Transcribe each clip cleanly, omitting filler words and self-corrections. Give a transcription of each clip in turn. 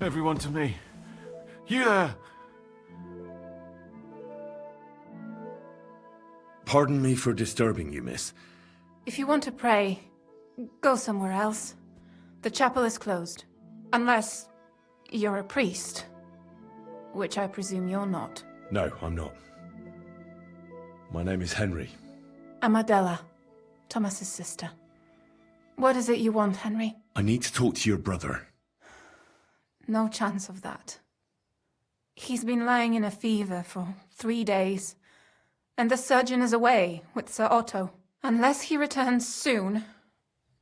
Everyone to me. You there! Pardon me for disturbing you, miss. If you want to pray, go somewhere else. The chapel is closed. Unless you're a priest. Which I presume you're not. No, I'm not. My name is Henry. I'm Adela, Thomas's sister. What is it you want, Henry? I need to talk to your brother. No chance of that. He's been lying in a fever for 3 days, and the surgeon is away with Sir Otto. Unless he returns soon,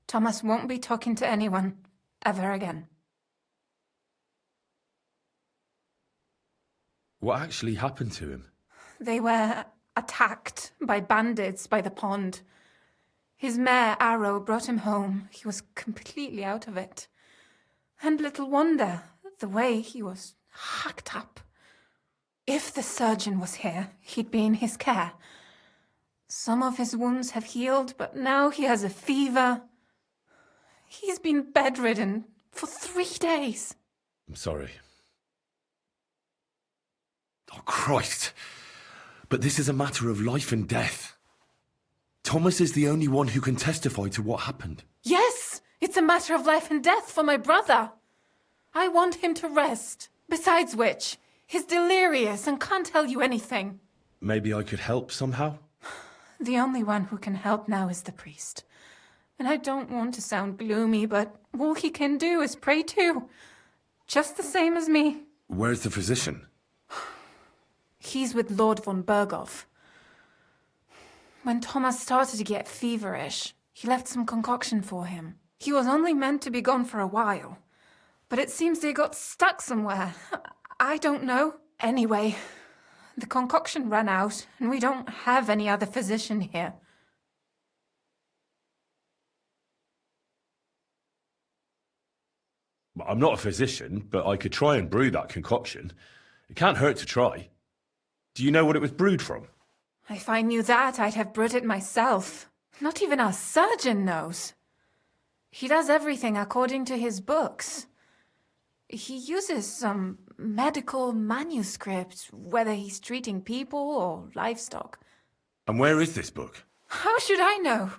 Thomas won't be talking to anyone ever again. What actually happened to him? They were attacked by bandits by the pond. His mare, Arrow, brought him home. He was completely out of it. And little wonder, the way he was hacked up. If the surgeon was here, he'd be in his care. Some of his wounds have healed, but now he has a fever. He's been bedridden for 3 days. I'm sorry. Oh, Christ. But this is a matter of life and death. Thomas is the only one who can testify to what happened. Yes, it's a matter of life and death for my brother. I want him to rest. Besides which, he's delirious and can't tell you anything. Maybe I could help somehow? The only one who can help now is the priest. And I don't want to sound gloomy, but all he can do is pray too. Just the same as me. Where's the physician? He's with Lord von Berghoff. When Thomas started to get feverish, he left some concoction for him. He was only meant to be gone for a while. But it seems they got stuck somewhere. I don't know. Anyway, the concoction ran out, and we don't have any other physician here. I'm not a physician, but I could try and brew that concoction. It can't hurt to try. Do you know what it was brewed from? If I knew that, I'd have brewed it myself. Not even our surgeon knows. He does everything according to his books. He uses some medical manuscript, whether he's treating people or livestock. And where is this book? How should I know?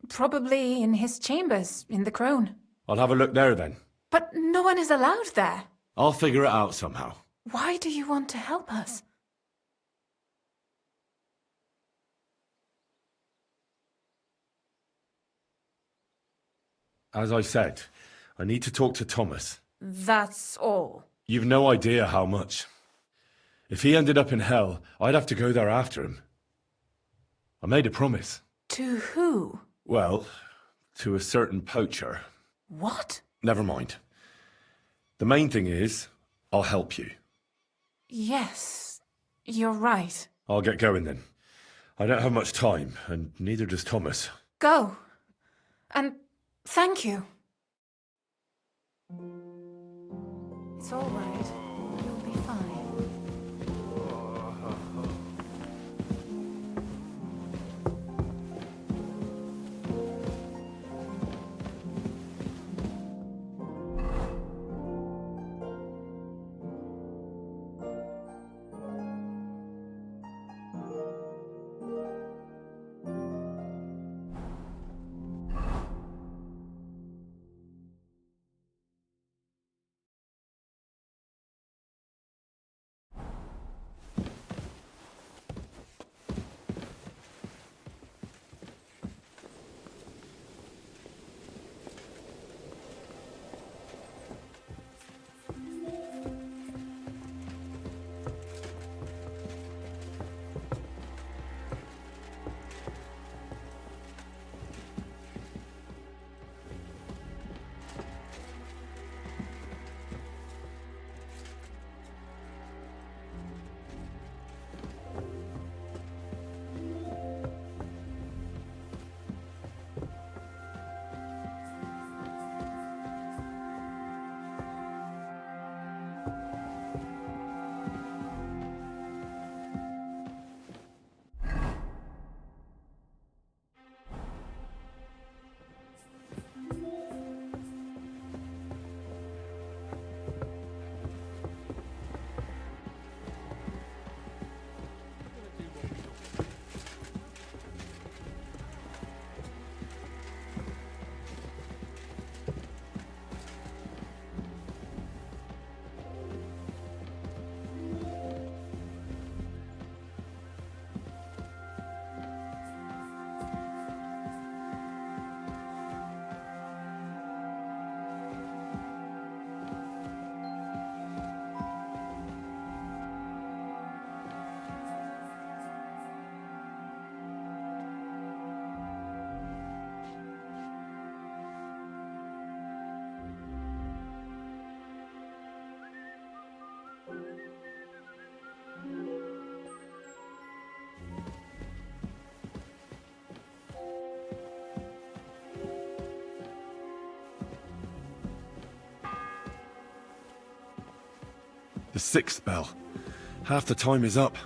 Probably in his chambers, in the Crone. I'll have a look there then. But no one is allowed there. I'll figure it out somehow. Why do you want to help us? As I said, I need to talk to Thomas. That's all. You've no idea how much. If he ended up in hell, I'd have to go there after him. I made a promise. To who? Well, to a certain poacher. What? Never mind. The main thing is, I'll help you. Yes, you're right. I'll get going then. I don't have much time, and neither does Thomas. Go. And thank you. It's all right. You'll be fine. The 6th bell. Half the time is up.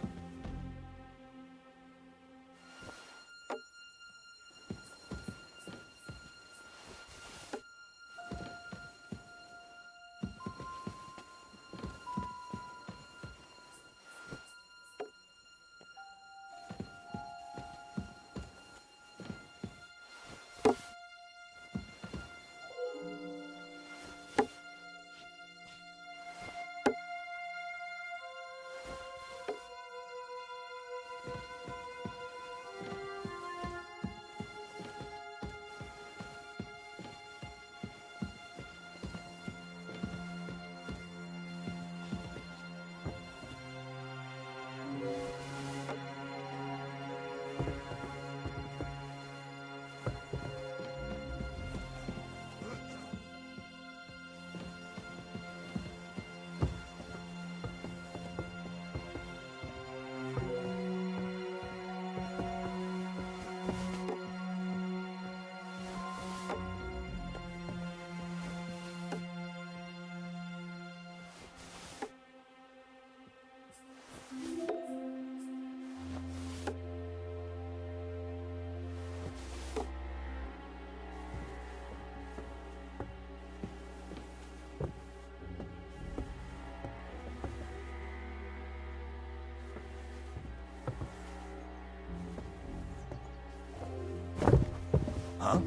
Huh?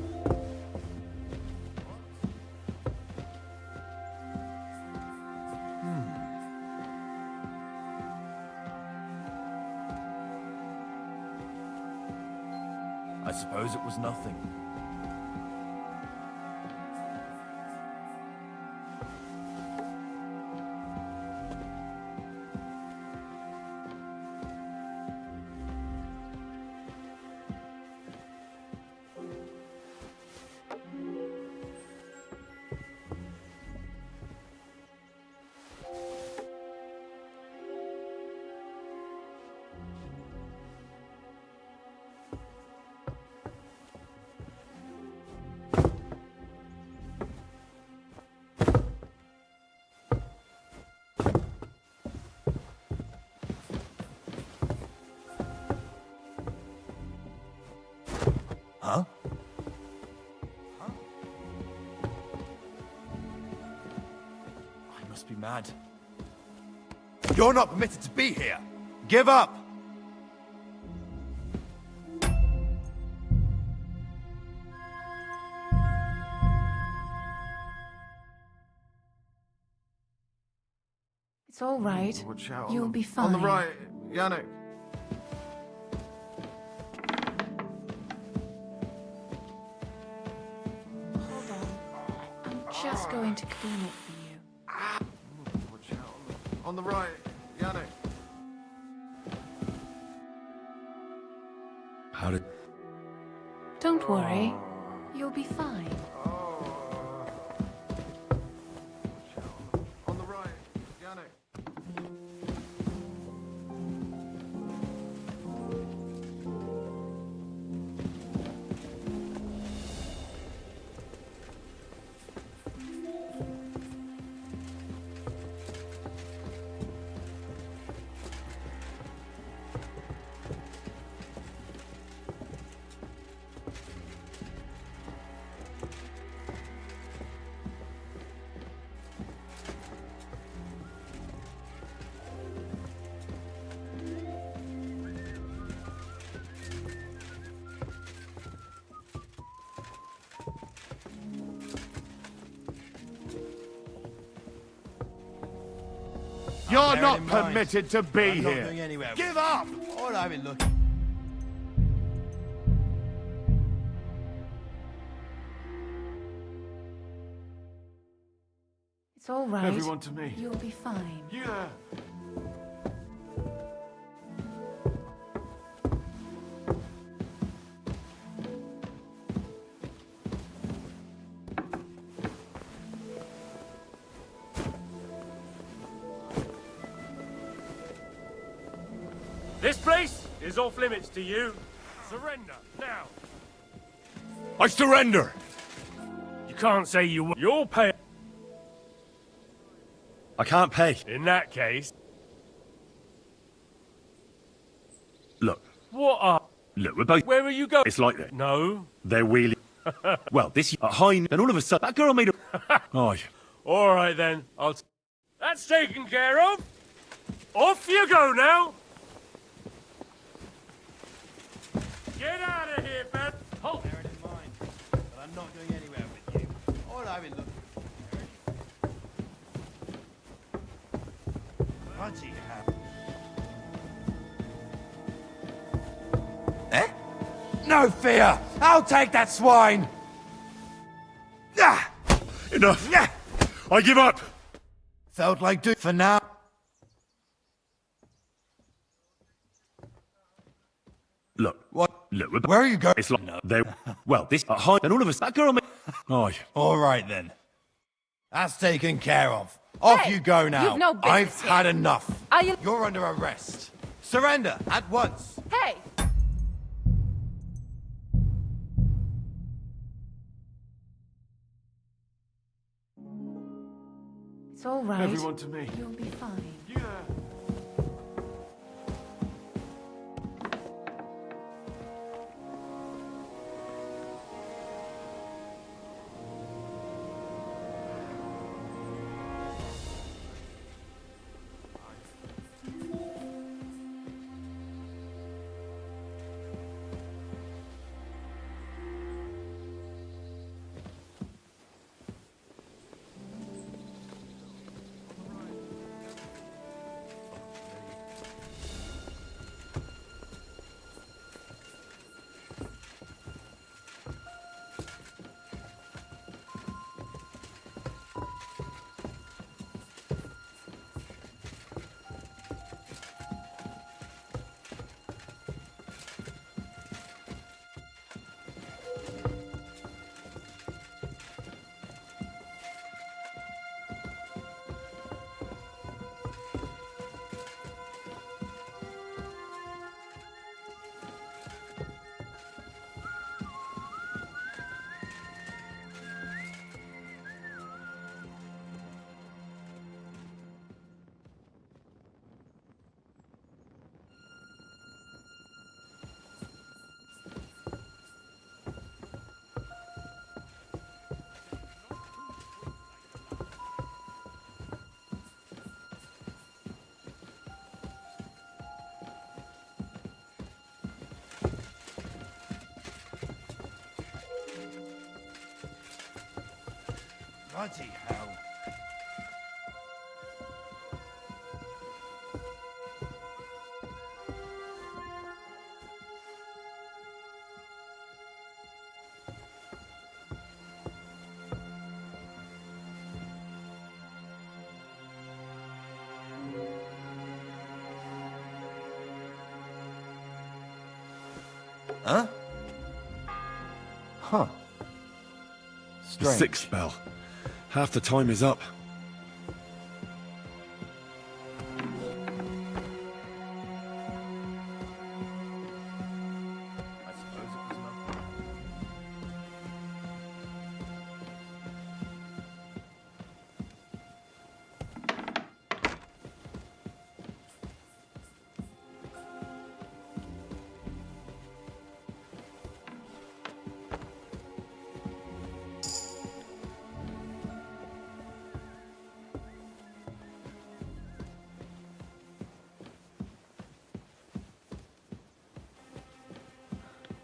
I suppose it was nothing. Huh? I must be mad. You're not permitted to be here. Give up! It's all right. Watch out. You'll be fine. On the right, Yannick. Hold on. I'm just going to clean it for you. Watch out. On the right, Yannick. How did... Don't worry. You'll be fine. On the right, Yannick. You're Bear not it in mind. permitted to be I'm not here. going anywhere. Give up! All I've been looking. It's all right. Everyone to me. You'll be fine. You there. This place is off limits to you. Surrender, now. I surrender! You can't say you... You'll pay... I can't pay. In that case, Look, look, we're both... where are you going? It's like that. No. They're wheeling... Well, this... At high... And all of a sudden, that girl made a... Oh, All right then, that's taken care of. Off you go now. Get out of here, man. Halt. Bear it in mind, but I'm not going anywhere with you. All I've been looking for. Bloody hell. Eh? No fear! I'll take that swine! Ah! Enough! Yeah! I give up! Felt like doing for now. Look, What? look, Where are you going? It's like... They're... Well, this... At high... And all of a sudden, that girl made... Oh, All right then. That's taken care of. Off Hey, you go now. you've no business I've here. had enough. Are you... You're under arrest. Surrender at once. Hey! It's all right. Everyone to me. You'll be fine. Yeah. Bloody hell. Huh? Huh. the Strange. sixth bell. Half the time is up. I suppose it was nothing.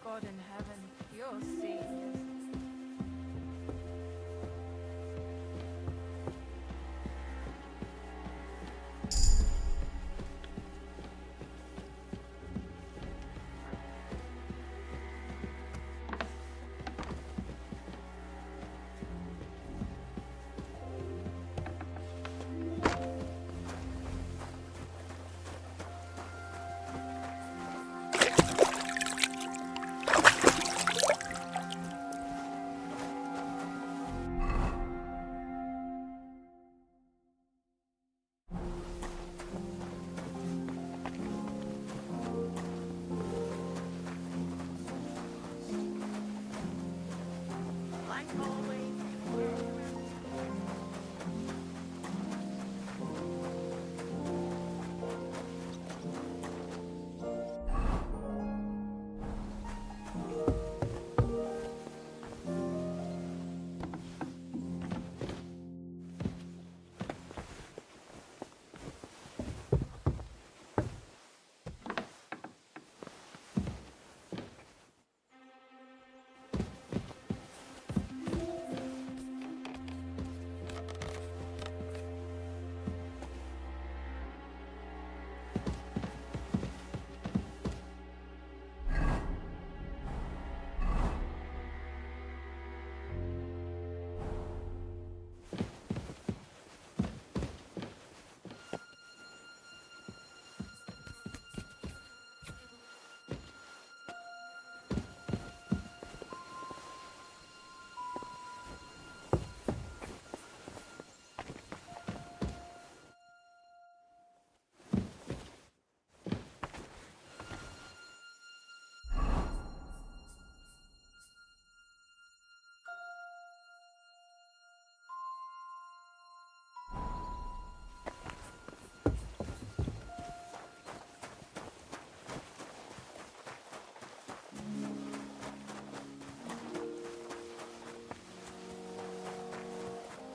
God in heaven, you're serious.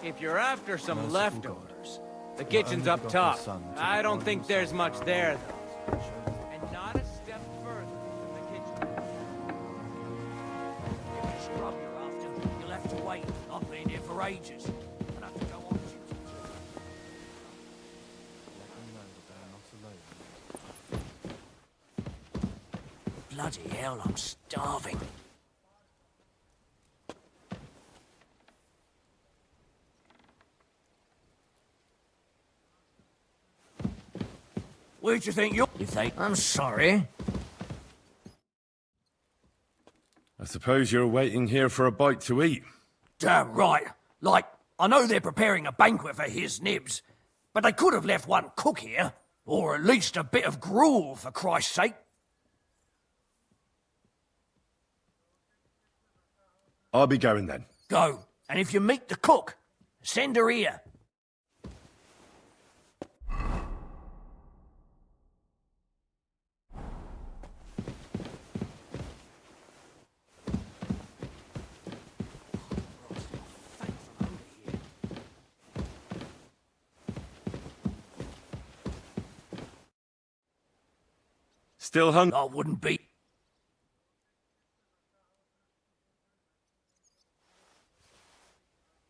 If you're after some leftovers, the kitchen's up top. I don't think there's much there, though. And not a step further than the kitchen. If you scrub you're after, you'll have to wait. I've been here for ages. I'll have to go on. Bloody hell, I'm starving. Where do you think you're... You think... I'm sorry. I suppose you're waiting here for a bite to eat. Damn right. Like, I know they're preparing a banquet for his nibs, but they could have left one cook here. Or at least a bit of gruel, for Christ's sake. I'll be going then. Go. And if you meet the cook, send her here. Still hungry? I wouldn't be.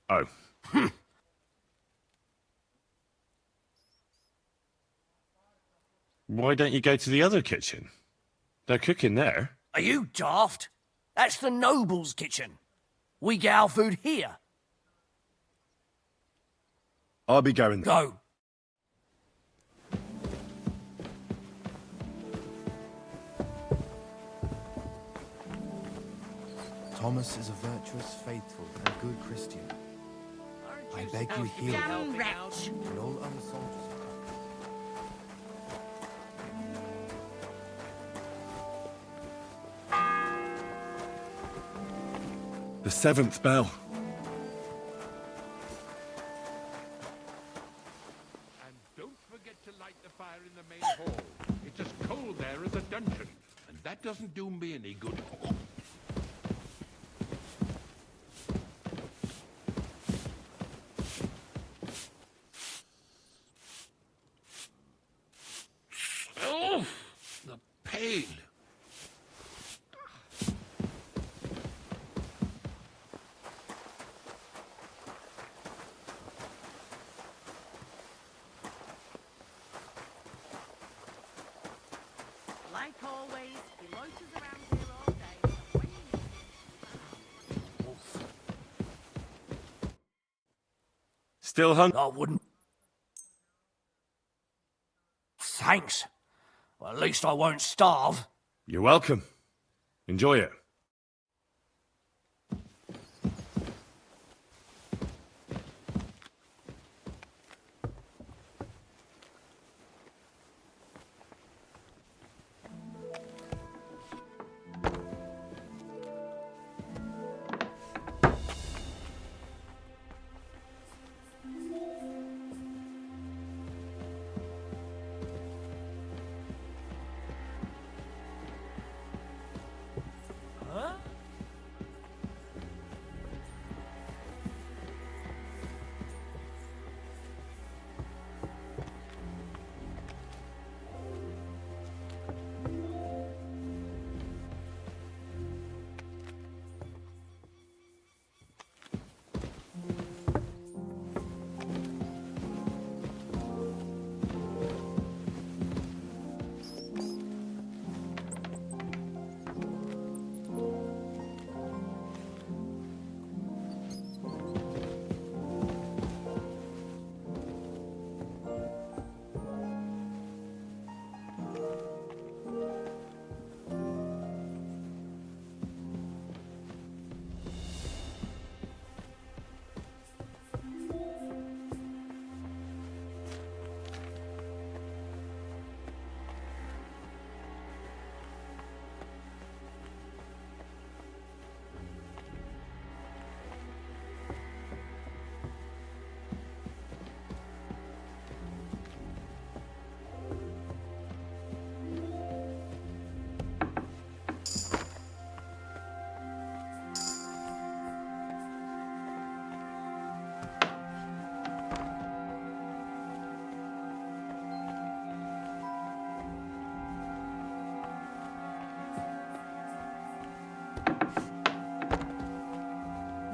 Oh. Why don't you go to the other kitchen? They're cooking there. Are you daft? That's the noble's kitchen. We get our food here. I'll be going there. Go. Thomas is a virtuous, faithful, and good Christian. I beg you heal him, and all other soldiers. The 7th bell. And don't forget to light the fire in the main hall. It's as cold there as a dungeon, and that doesn't do me any good. Oh, the pain. Like always, he loiters around here all day. When you need Still hungry? I wouldn't. Thanks. Well, at least I won't starve. You're welcome. Enjoy it.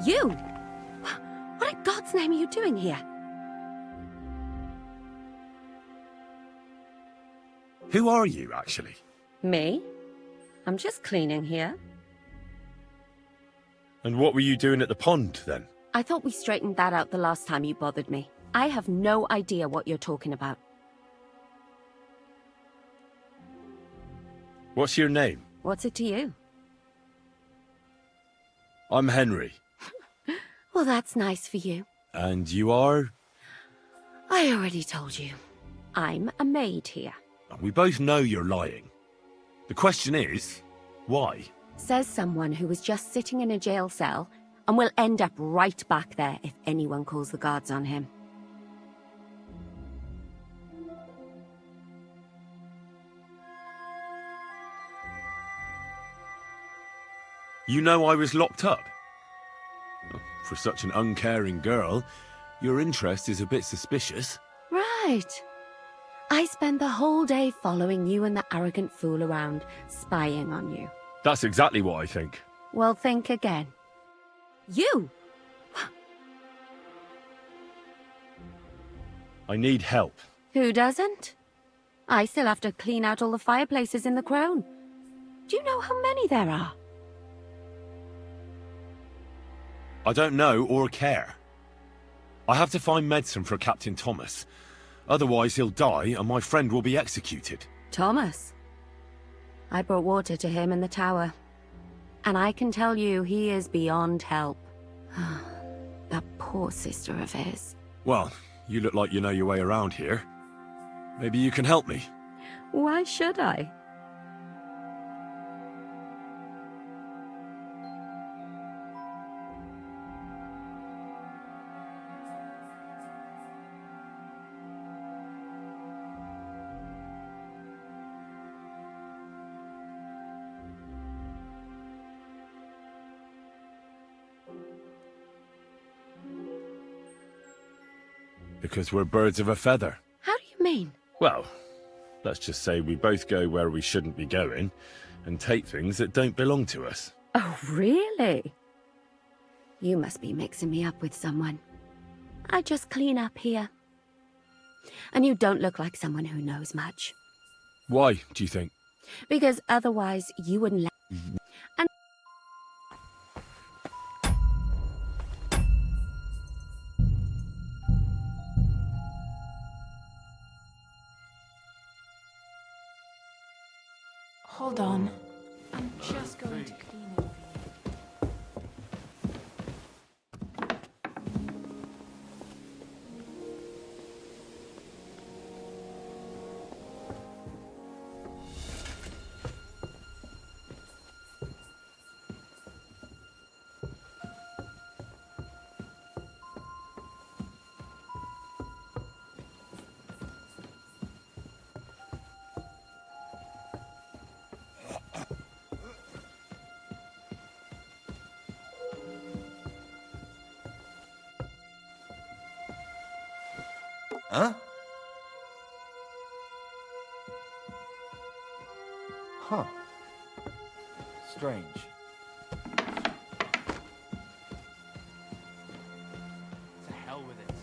You? What in God's name are you doing here? Who are you, actually? Me? I'm just cleaning here. And what were you doing at the pond, then? I thought we straightened that out the last time you bothered me. I have no idea what you're talking about. What's your name? What's it to you? I'm Henry. Well, that's nice for you. And you are? I already told you. I'm a maid here. We both know you're lying. The question is, why? Says someone who was just sitting in a jail cell and will end up right back there if anyone calls the guards on him. You know I was locked up? For such an uncaring girl, your interest is a bit suspicious. Right. I spend the whole day following you and the arrogant fool around, spying on you. That's exactly what I think. Well, think again. You! I need help. Who doesn't? I still have to clean out all the fireplaces in the Crown. Do you know how many there are? I don't know or care. I have to find medicine for Captain Thomas. Otherwise he'll die and my friend will be executed. Thomas? I brought water to him in the tower. And I can tell you he is beyond help. That poor sister of his. Well, you look like you know your way around here. Maybe you can help me. Why should I? Because we're birds of a feather. How do you mean? Well, let's just say we both go where we shouldn't be going and take things that don't belong to us. Oh, really? You must be mixing me up with someone. I just clean up here. And you don't look like someone who knows much. Why, do you think? Because otherwise you wouldn't let... And... Hold on. I'm just going to clean it. Huh? Huh. Strange. To hell with it.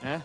Eh?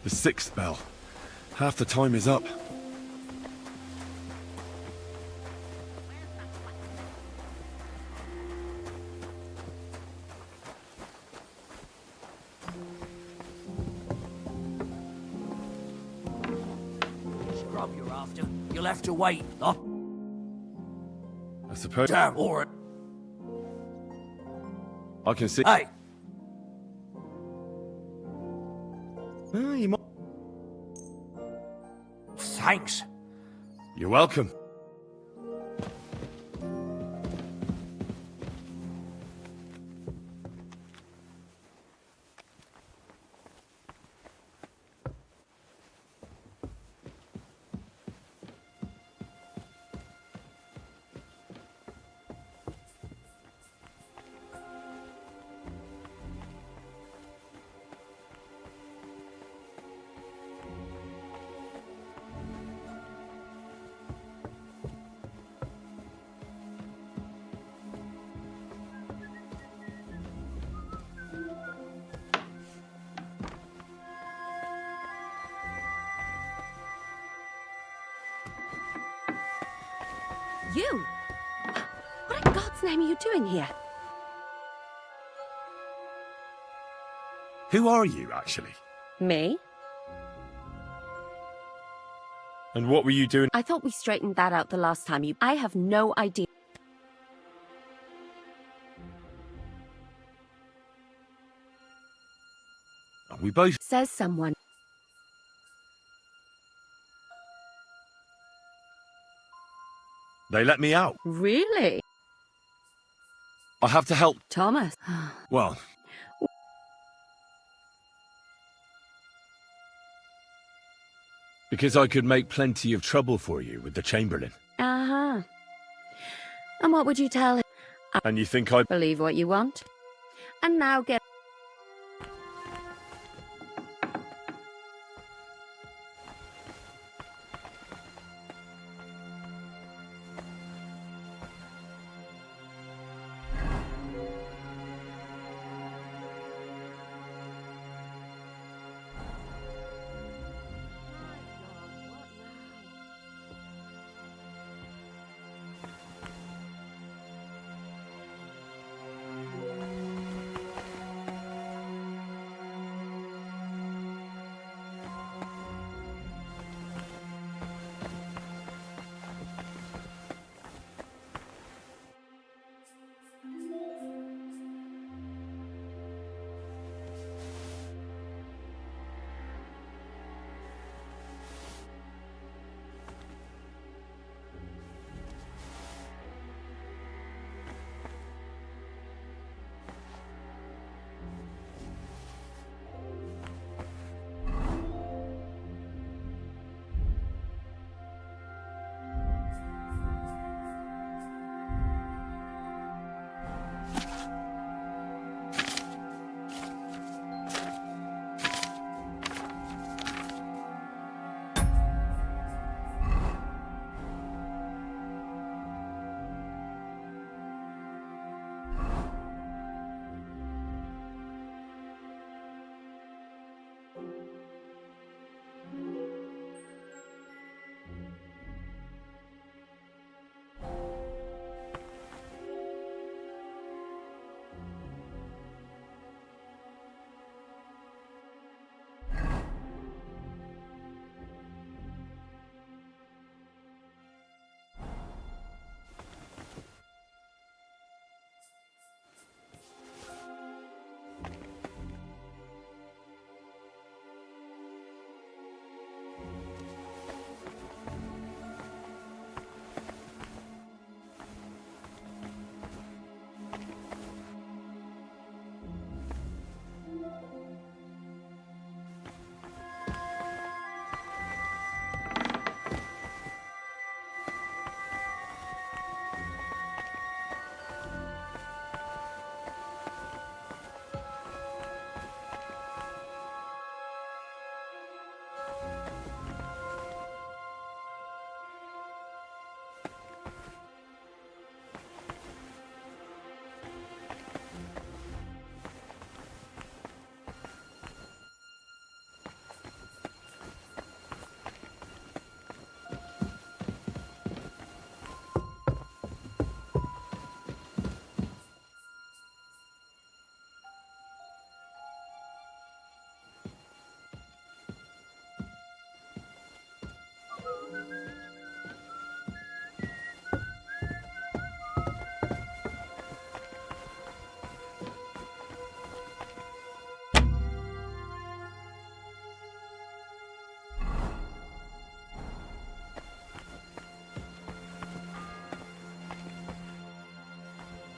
The 6th bell. Half the time is up. Scrub you're after. You'll have to wait. Oh, I suppose damn, or I can see. hey, You might... thanks. You're welcome. You? What in God's name are you doing here? Who are you, actually? Me? And what were you doing? I thought we straightened that out the last time you... I have no idea. We both... Says someone. They let me out. Really? I have to help... Thomas. Well... Because I could make plenty of trouble for you with the Chamberlain. Uh-huh. And what would you tell him? And you think I... Believe what you want. And now get...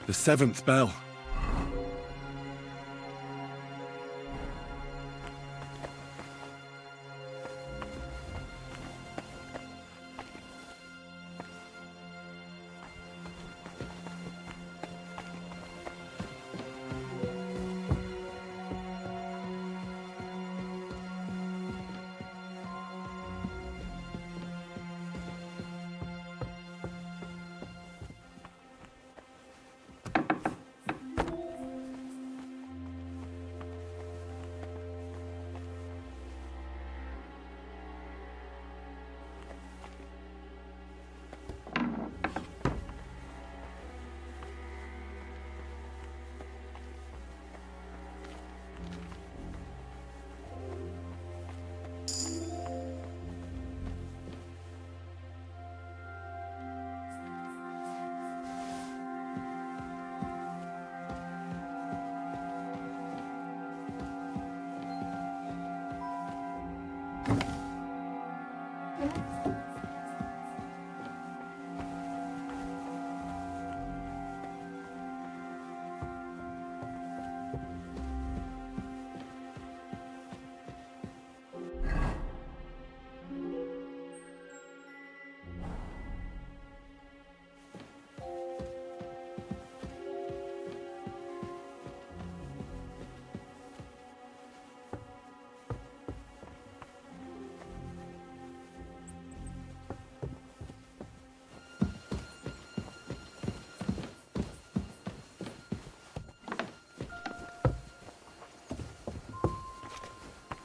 The 7th bell.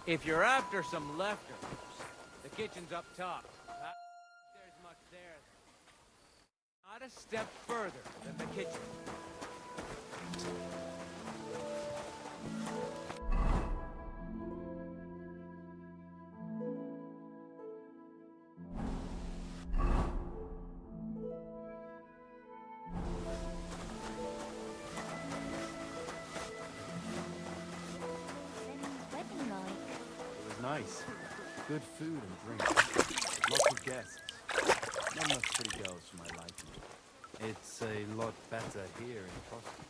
If you're after some leftovers, the kitchen's up top. There's much there. Not a step further than the kitchen. Nice. Good food and drink. Lots of guests. Not enough pretty girls for my liking. It's a lot better here in Prosper.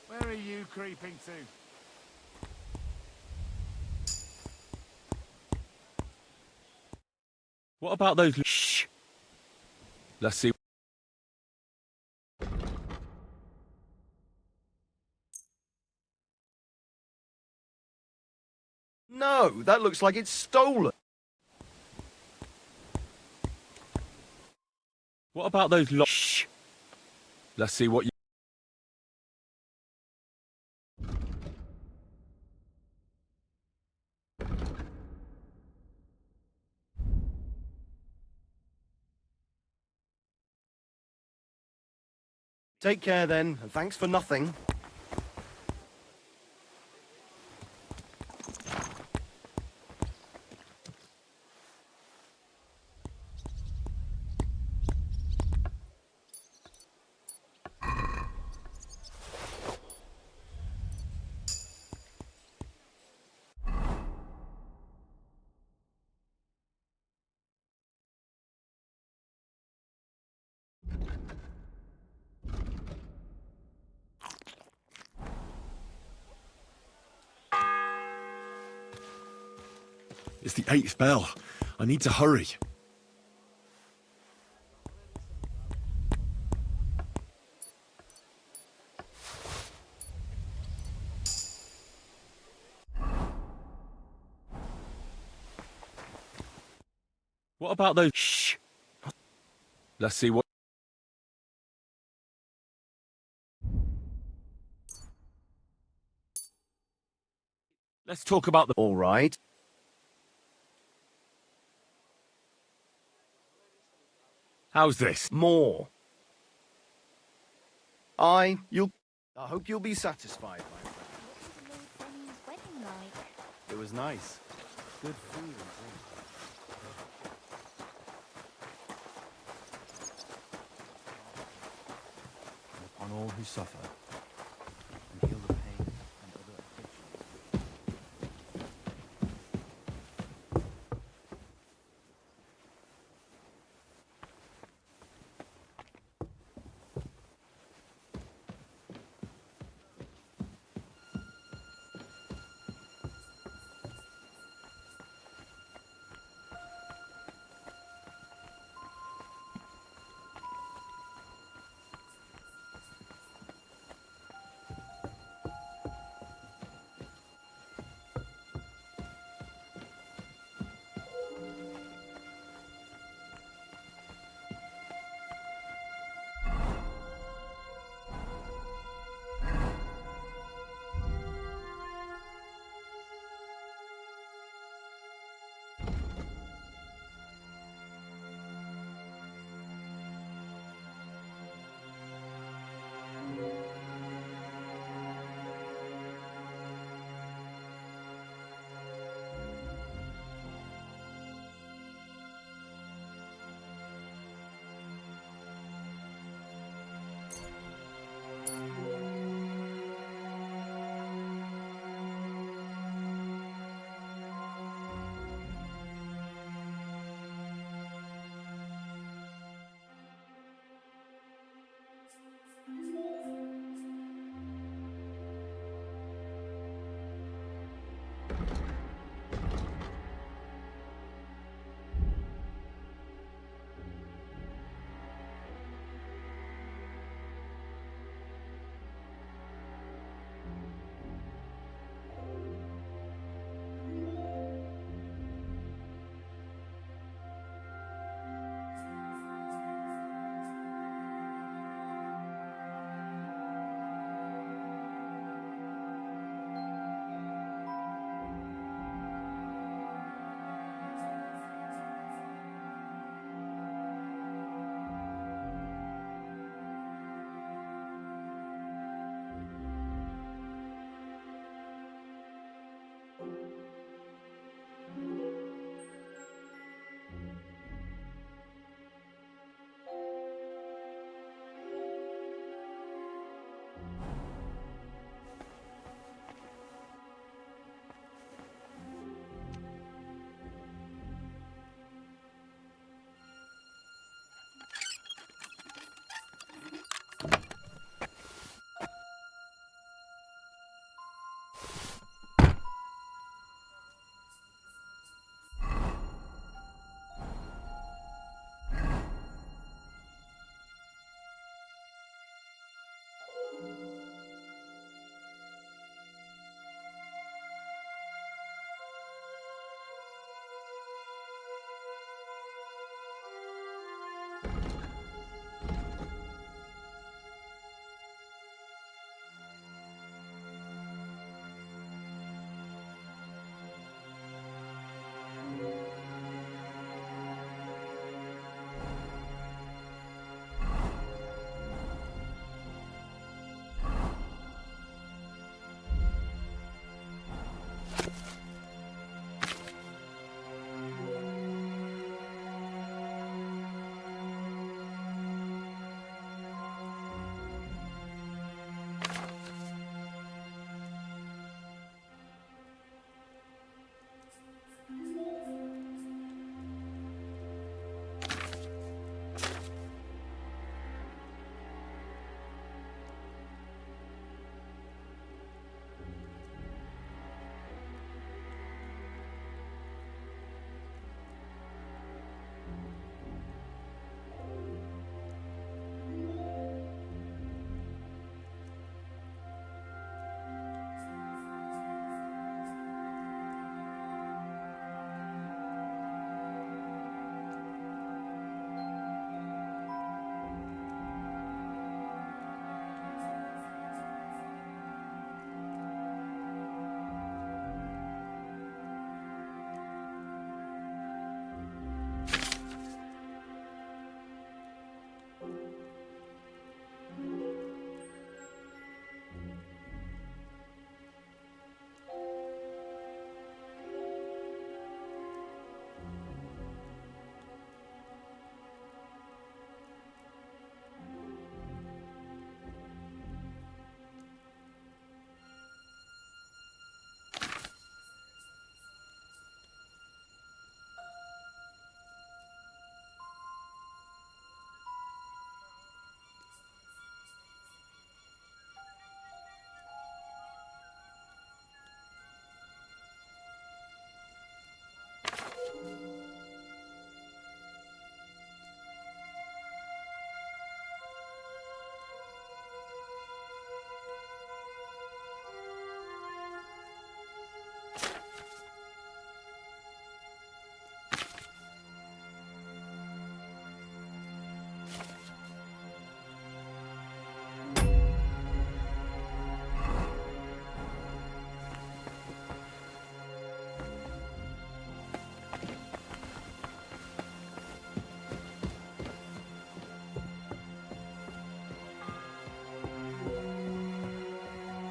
Where are you creeping to? What about those... Shh! Let's see... No, that looks like it's stolen. What about those... Shh! Let's see what you... Take care then, and thanks for nothing. It's the 8th bell. I need to hurry. What about those... Shh! Let's see what... Let's talk about the... All right. How's this? More. I hope you'll be satisfied, my friend. What was Lord Benny's wedding like? It was nice. Good food and drink. And upon all who suffer, and heal the pain and other afflictions.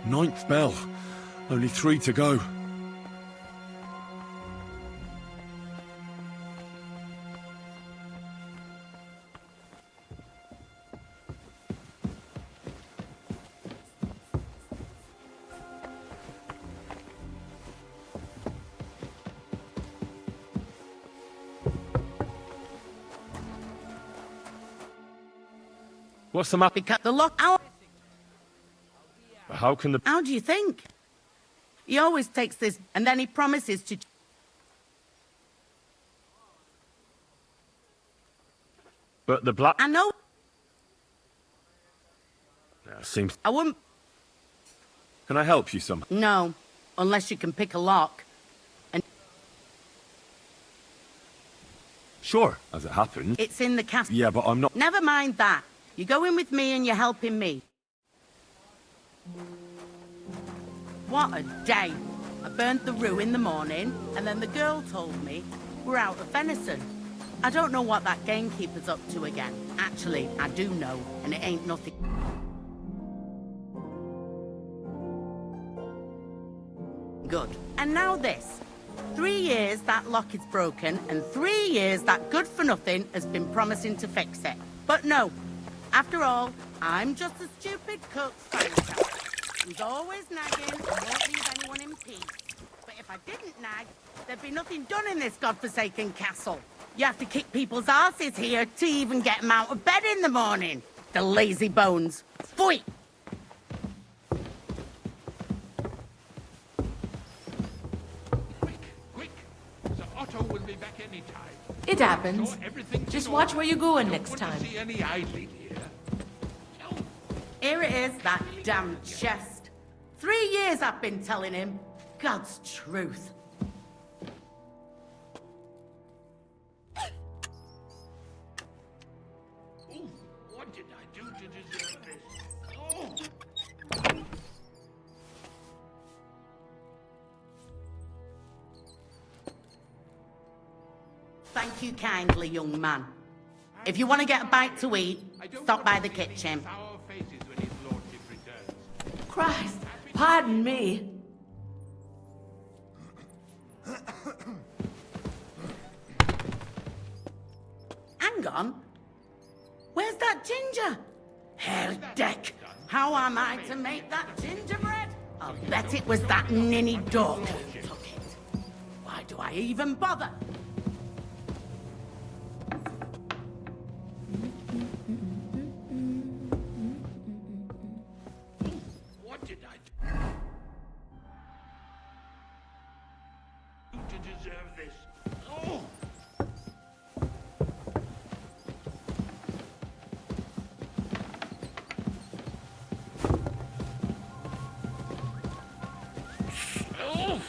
9th bell. Only 3 to go. What's the matter? Because the lock out. How can the... How do you think? He always takes this, and then he promises to... But the black... I know. Yeah, seems... I wouldn't... Can I help you some? No, unless you can pick a lock. And Sure, as it happens. it's in the castle. Yeah, but I'm not... Never mind that. You go in with me and you're helping me. What a day. I burnt the rue in the morning, and then the girl told me we're out of venison. I don't know what that gamekeeper's up to again. Actually, I do know, and it ain't nothing. Good. And now this. 3 years that lock is broken, and 3 years that good-for-nothing has been promising to fix it. But no. After all, I'm just a stupid cook who's always nagging and won't leave anyone in peace. But if I didn't nag, there'd be nothing done in this godforsaken castle. You have to kick people's asses here to even get them out of bed in the morning. The lazy bones. Pfui! Quick! Sir Otto will be back any time. It happens. Sure everything's Just in watch order. where you're going Don't next want time. To see any idling here. Here it is, that damn chest. 3 years I've been telling him. God's truth. Ooh, what did I do to deserve this? Oh! Thank you kindly, young man. If you want to get a bite to eat, stop by the kitchen. Sour faces when his lordship returns. Christ, pardon me. Hang on. Where's that ginger? Hell, Deck. How am I to make that gingerbread? I'll bet it was that ninny dog who took it. Why do I even bother? What did I do to deserve this? Oh! Oh!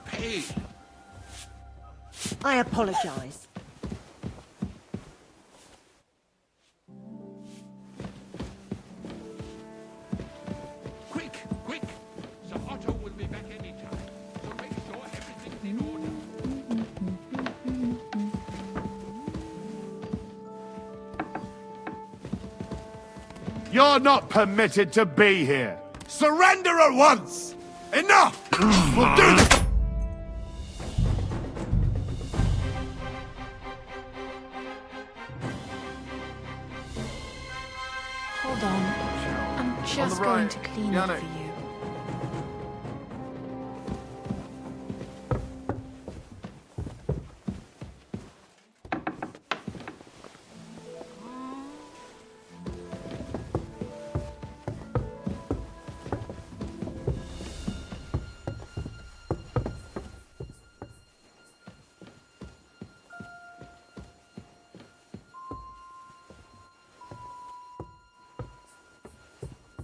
Pain! I apologize. Quick! Quick! Sir Otto will be back any time, so make sure everything's in order. You're not permitted to be here. Surrender at once! Enough! We'll do this! Hold on. I'm just right. going to clean it Yannick. for you.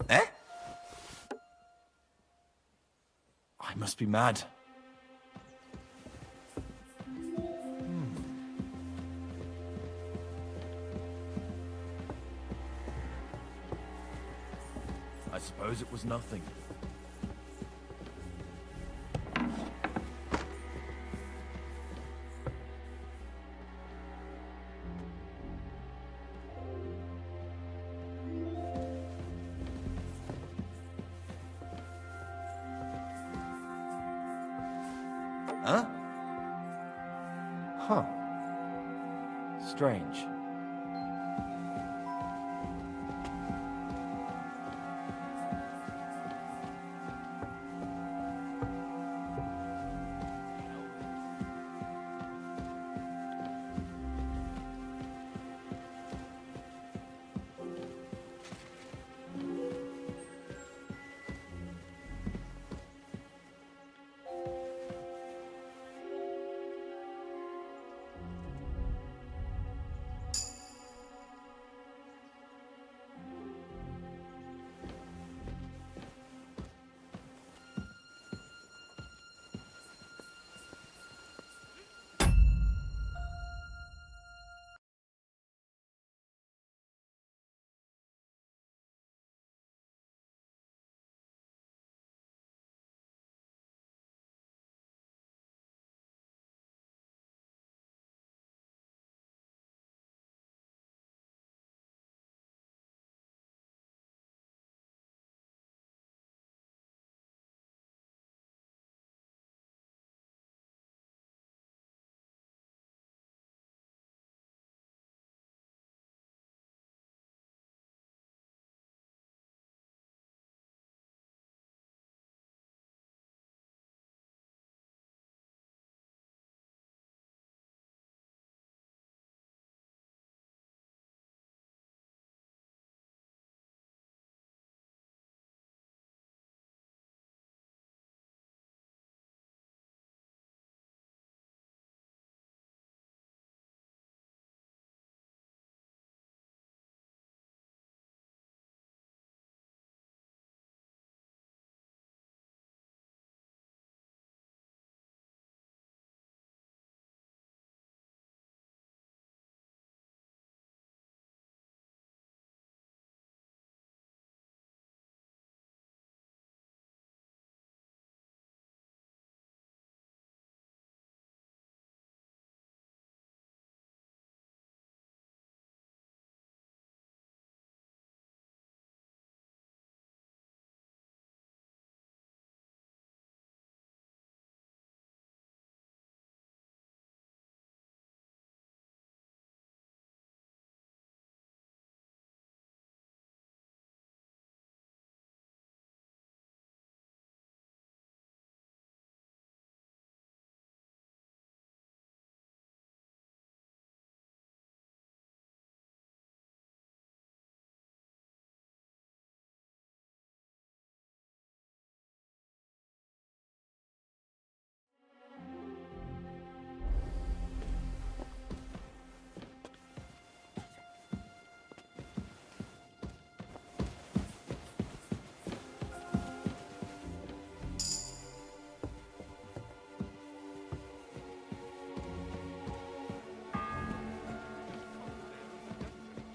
Eh? I must be mad. I suppose it was nothing. Huh? Huh. Strange.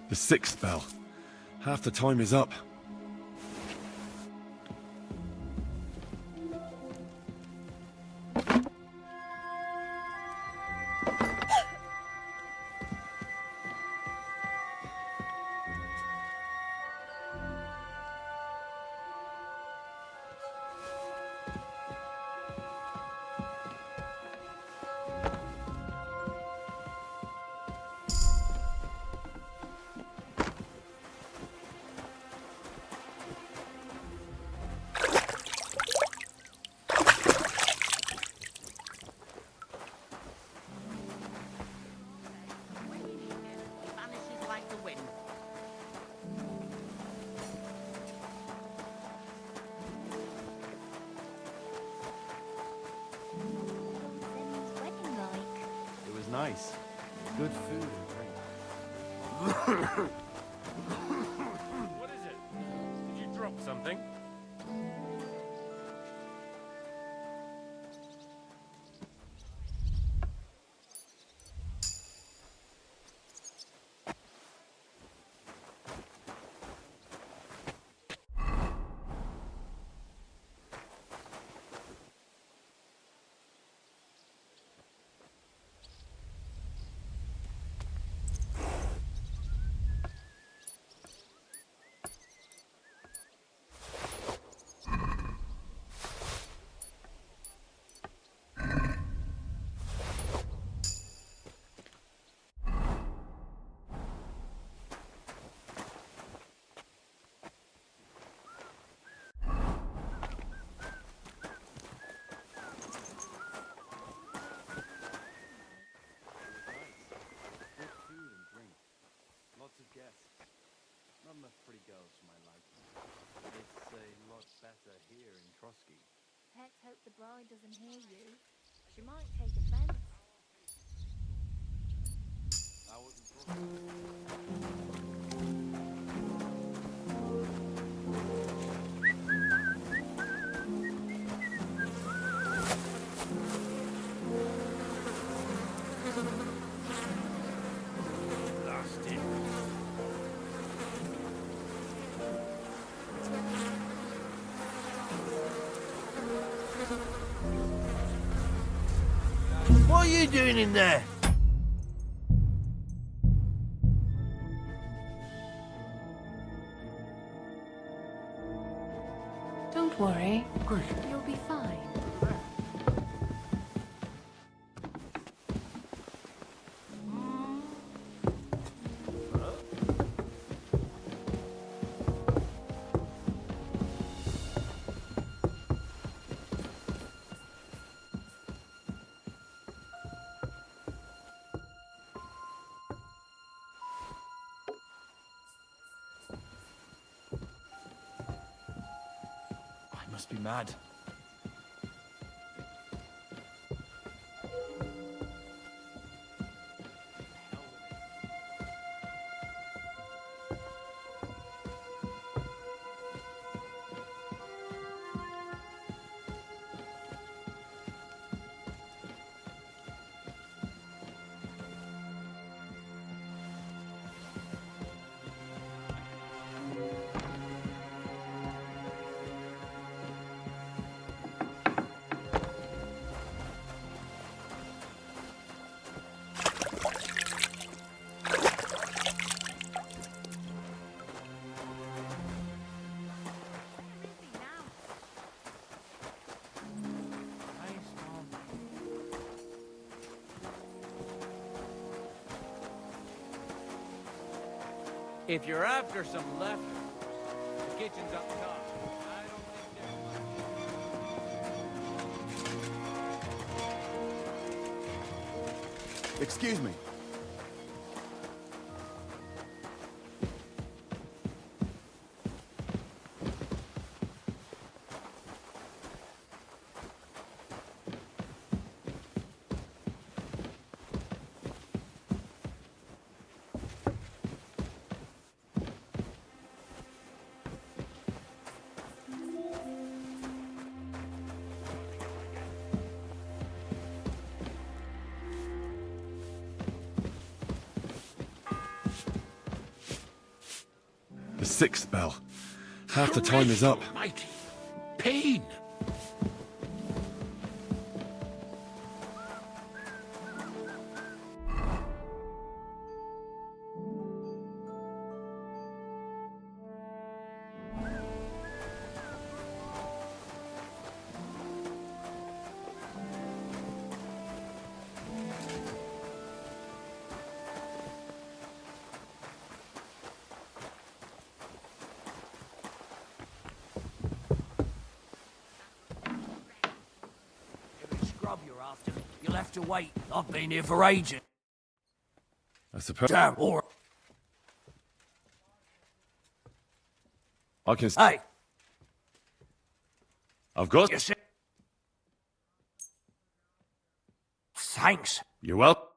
The 6th bell. Half the time is up. Vanishes like the wind. It was nice. Good food and drink. What is it? Did you drop something? the bride doesn't hear you, she might take offense. What are you doing in there? Don't worry. You'll be fine. I must be mad. If you're after some leftovers, the kitchen's up top. I don't think there's Excuse me. The sixth bell. Half the time is up. Mighty pain. Scrub you're after. You'll have to wait. I've been here for ages. I suppose. Damn, or I can. hey, I've got. you see? Thanks. You're welcome.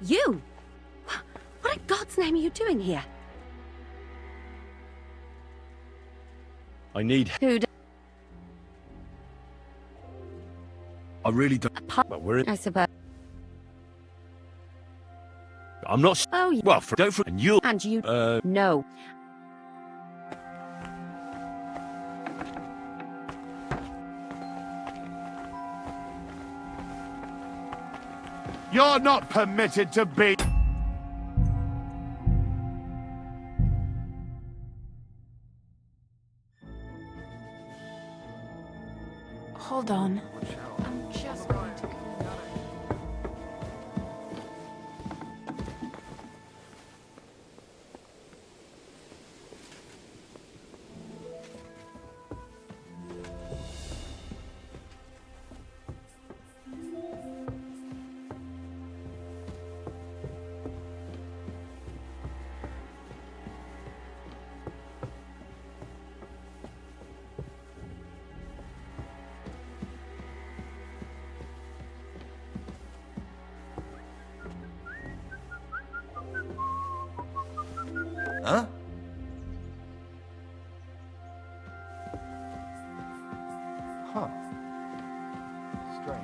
You? What in God's name are you doing here? I need... Who I really don't... Well, we're in... I suppose. I'm not... Oh, yeah. Well, don't... And you... And you... No. You're not permitted to be... Hold on. I'm just going to... Huh? Huh. Strange.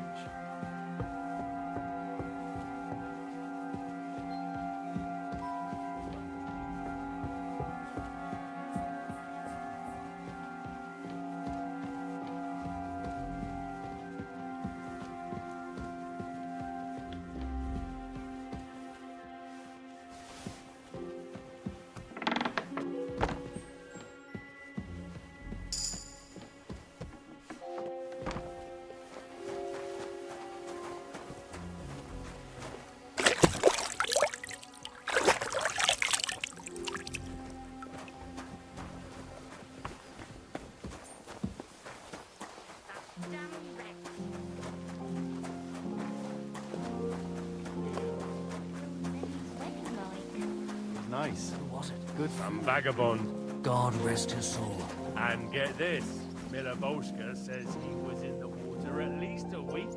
Nice. Who was it? Good. Some vagabond. God rest his soul. And get this, Milovoshka says he was in the water at least a week,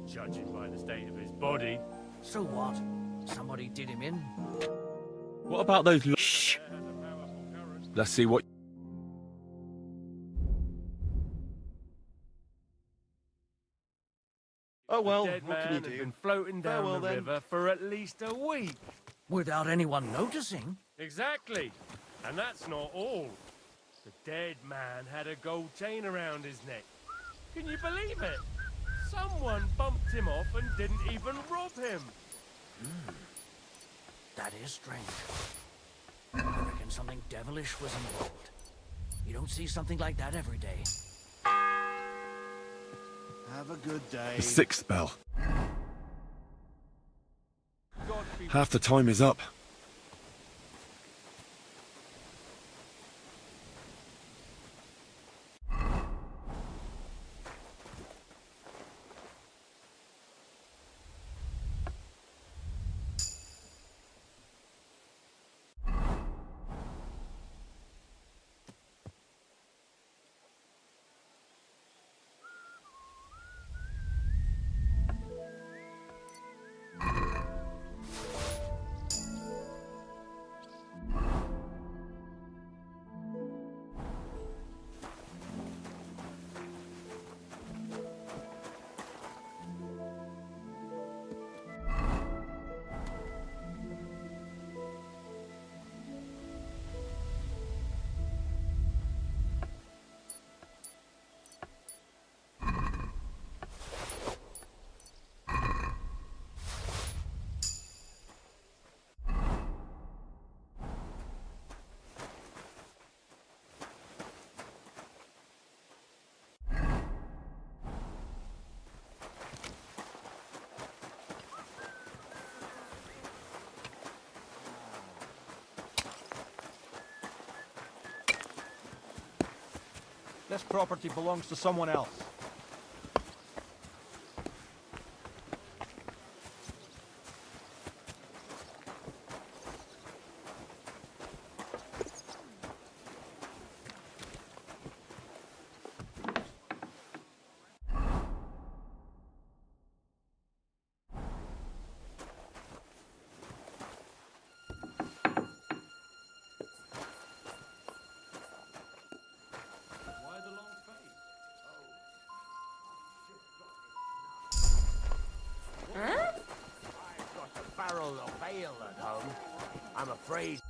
judging by the state of his body. So what? Somebody did him in? What about those... Shh! Let's see what... Oh well, The dead what man can you had do? been floating down Farewell, the then. river for at least a week. Without anyone noticing? Exactly. And that's not all. The dead man had a gold chain around his neck. Can you believe it? Someone bumped him off and didn't even rob him. That is strange. I reckon something devilish was involved. You don't see something like that every day. Have a good day. The sixth bell. Half the time is up. This property belongs to someone else. I'm afraid.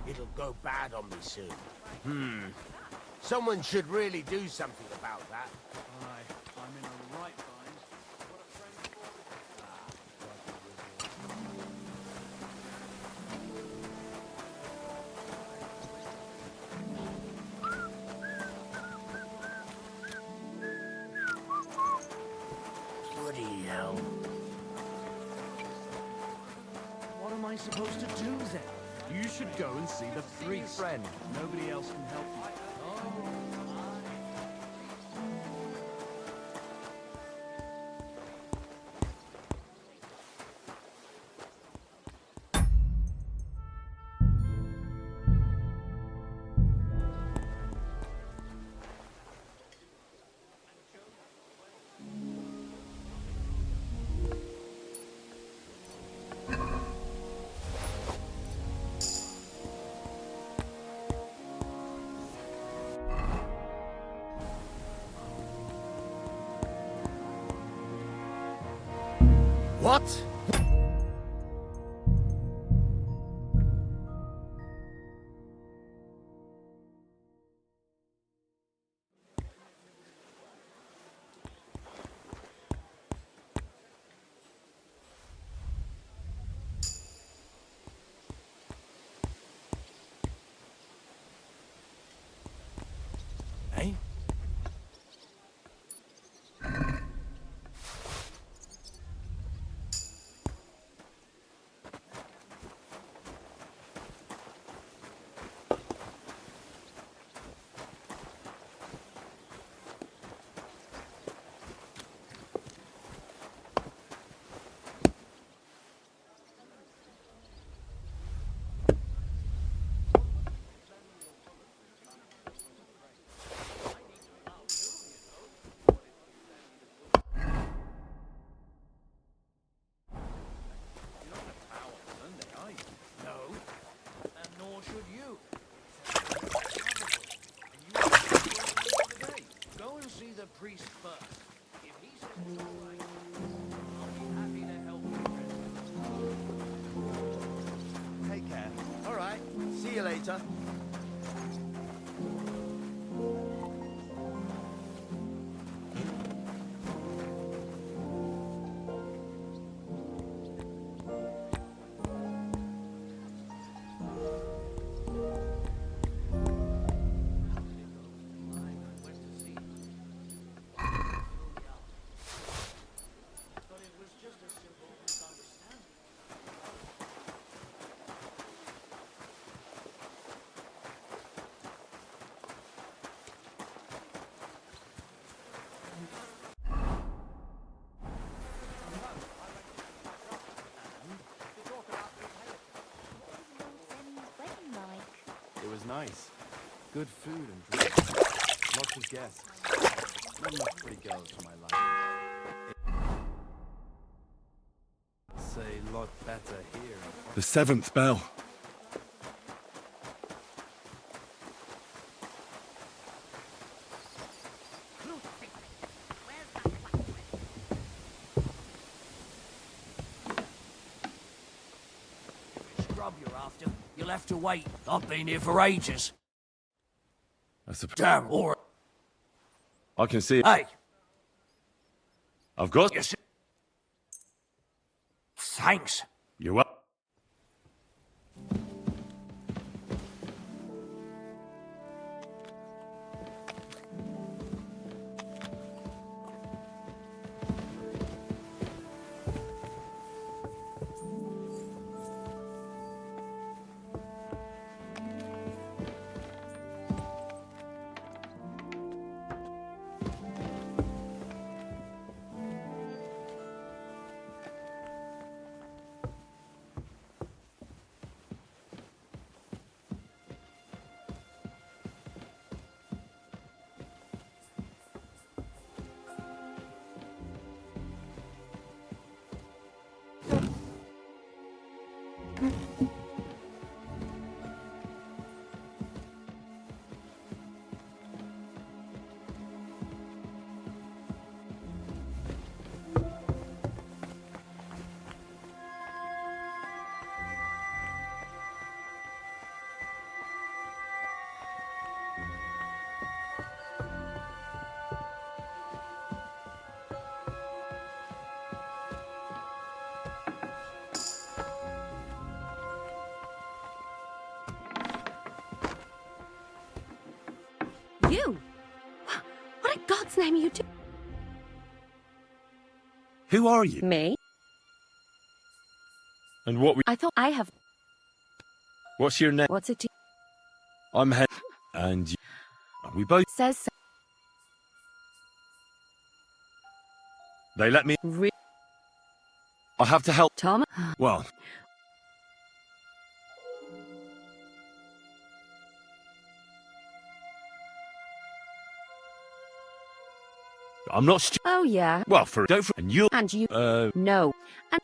It'll go bad on me soon. Someone should really do something about that. Aye, I'm in a right bind. What a friend for Bloody hell. What am I supposed to do then? You should go and see the priest. Friend, nobody else can help you. What? Eh? priest first. If he says it's all right, I'll be happy to help you. Take care. All right. See you later. It was nice. Good food and drink. Lots of guests. Not enough pretty girls for my liking. It's a lot better here. The 7th bell. Scrub you're after. You'll have to wait. I've been here for ages. That's a Damn, or I can see it. hey, I've got yes. Thanks. you up. You? What in God's name are you doing? Who are you? Me? And what we... I thought I have... What's your name? What's it to... I'm Hen... And you... We both... Says so. They let me... I have to help... Tom? Well... I'm not stu... Oh, yeah. Well, for... Don't for... And you... And you... No. And...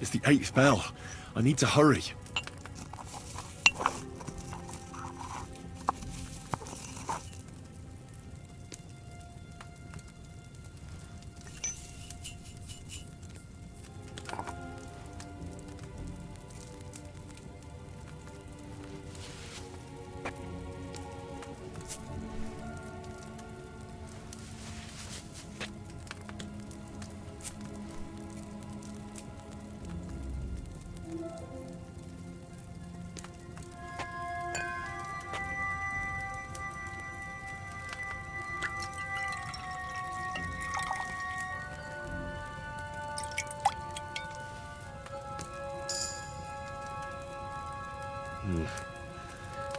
It's the 8th bell. I need to hurry.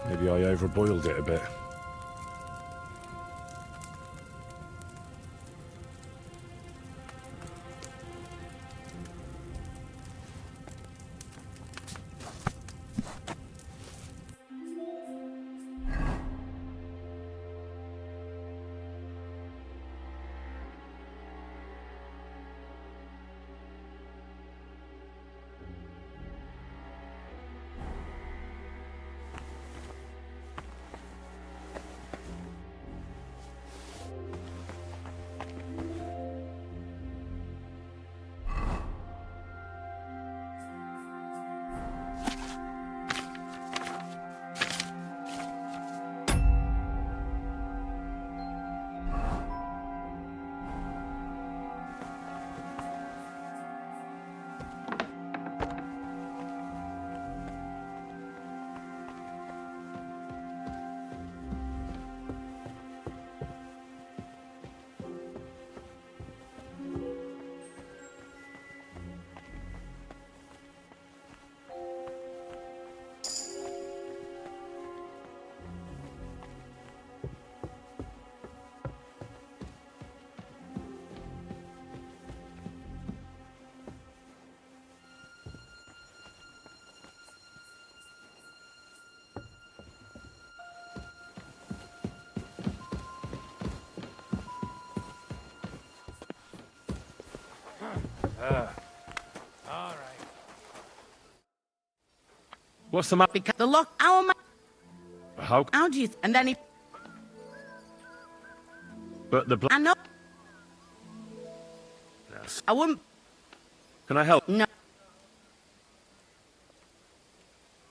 Maybe I overboiled it a bit. All right. What's the matter? Because the lock, our man. How do you? And then he. But the I know. Yes. I wouldn't. Can I help? No.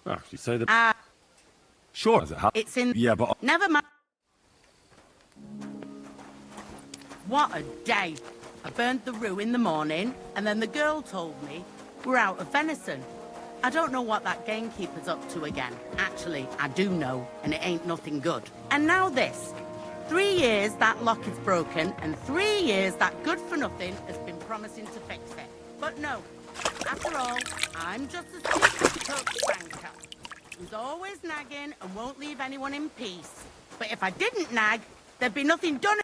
Oh, you say the... Sure. Does it happen? It's in. Yeah, but... Never mind. What a day. I burnt the roux in the morning, and then the girl told me we're out of venison. I don't know what that gamekeeper's up to again. Actually, I do know, and it ain't nothing good. And now this. 3 years that lock is broken, and 3 years that good-for-nothing has been promising to fix it. But no. After all, I'm just a stupid cook spanker who's always nagging and won't leave anyone in peace. But if I didn't nag, there'd be nothing done.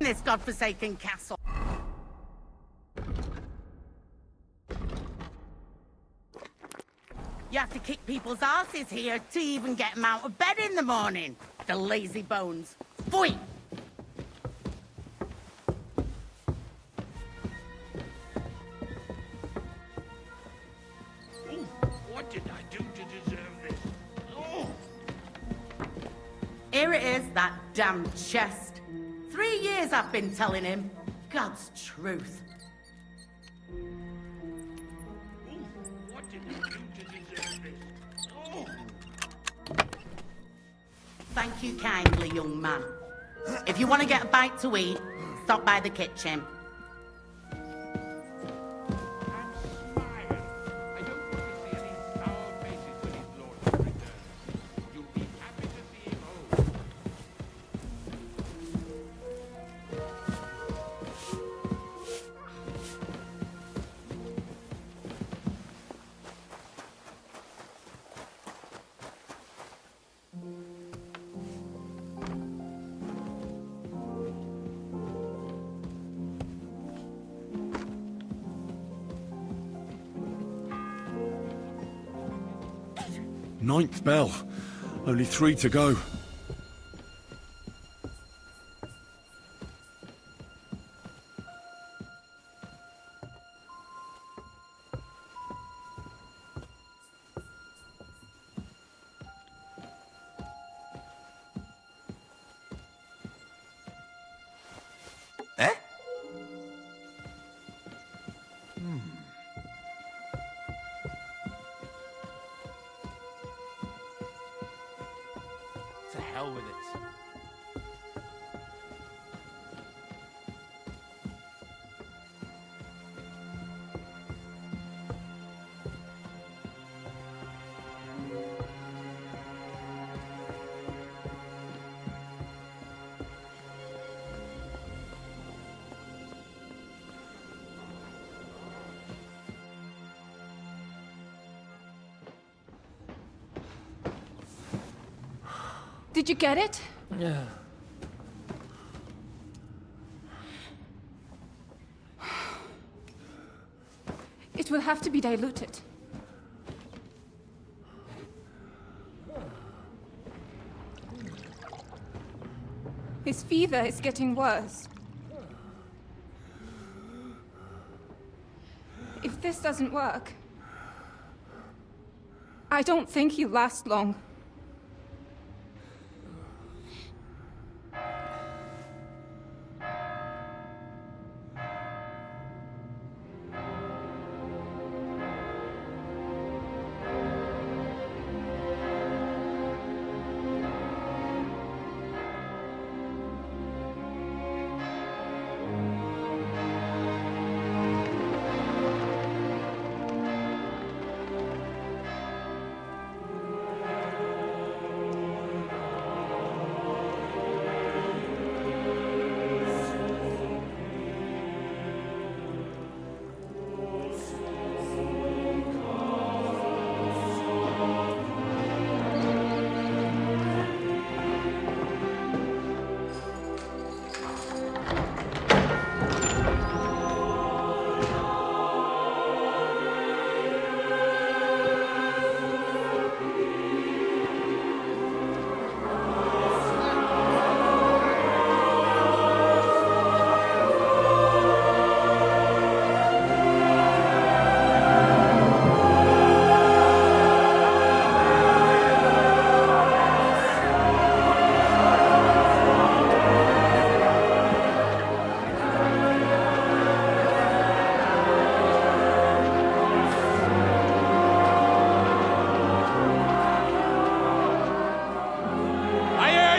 This godforsaken castle. You have to kick people's asses here to even get them out of bed in the morning. The lazy bones. Pfui! What did I do to deserve this? Oh! Here it is, that damn chest. 3 years I've been telling him. God's truth. What did I do to deserve this? Oh! Thank you kindly, young man. If you want to get a bite to eat, stop by the kitchen. Ninth bell. Only 3 to go. To hell with it. Did you get it? Yeah. It will have to be diluted. His fever is getting worse. If this doesn't work, I don't think he'll last long.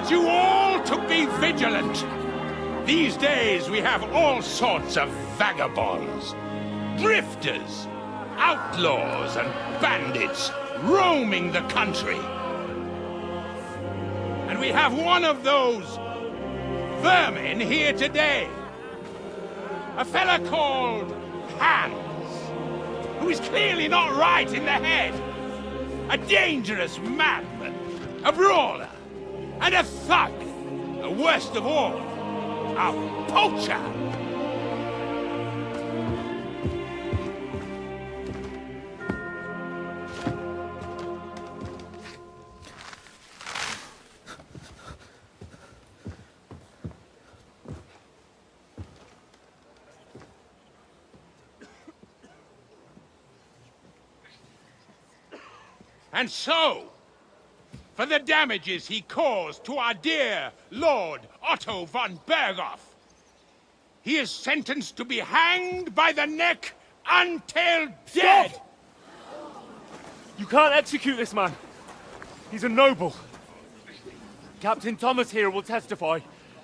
You all to be vigilant. These days we have all sorts of vagabonds, drifters, outlaws and bandits roaming the country. And we have one of those vermin here today. A fella called Hans, who is clearly not right in the head. A dangerous madman, a brawler, and a thug, the worst of all, a poacher. And so, for the damages he caused to our dear Lord Otto von Berghoff, he is sentenced to be hanged by the neck until dead! Stop! You can't execute this man. He's a noble. Captain Thomas here will testify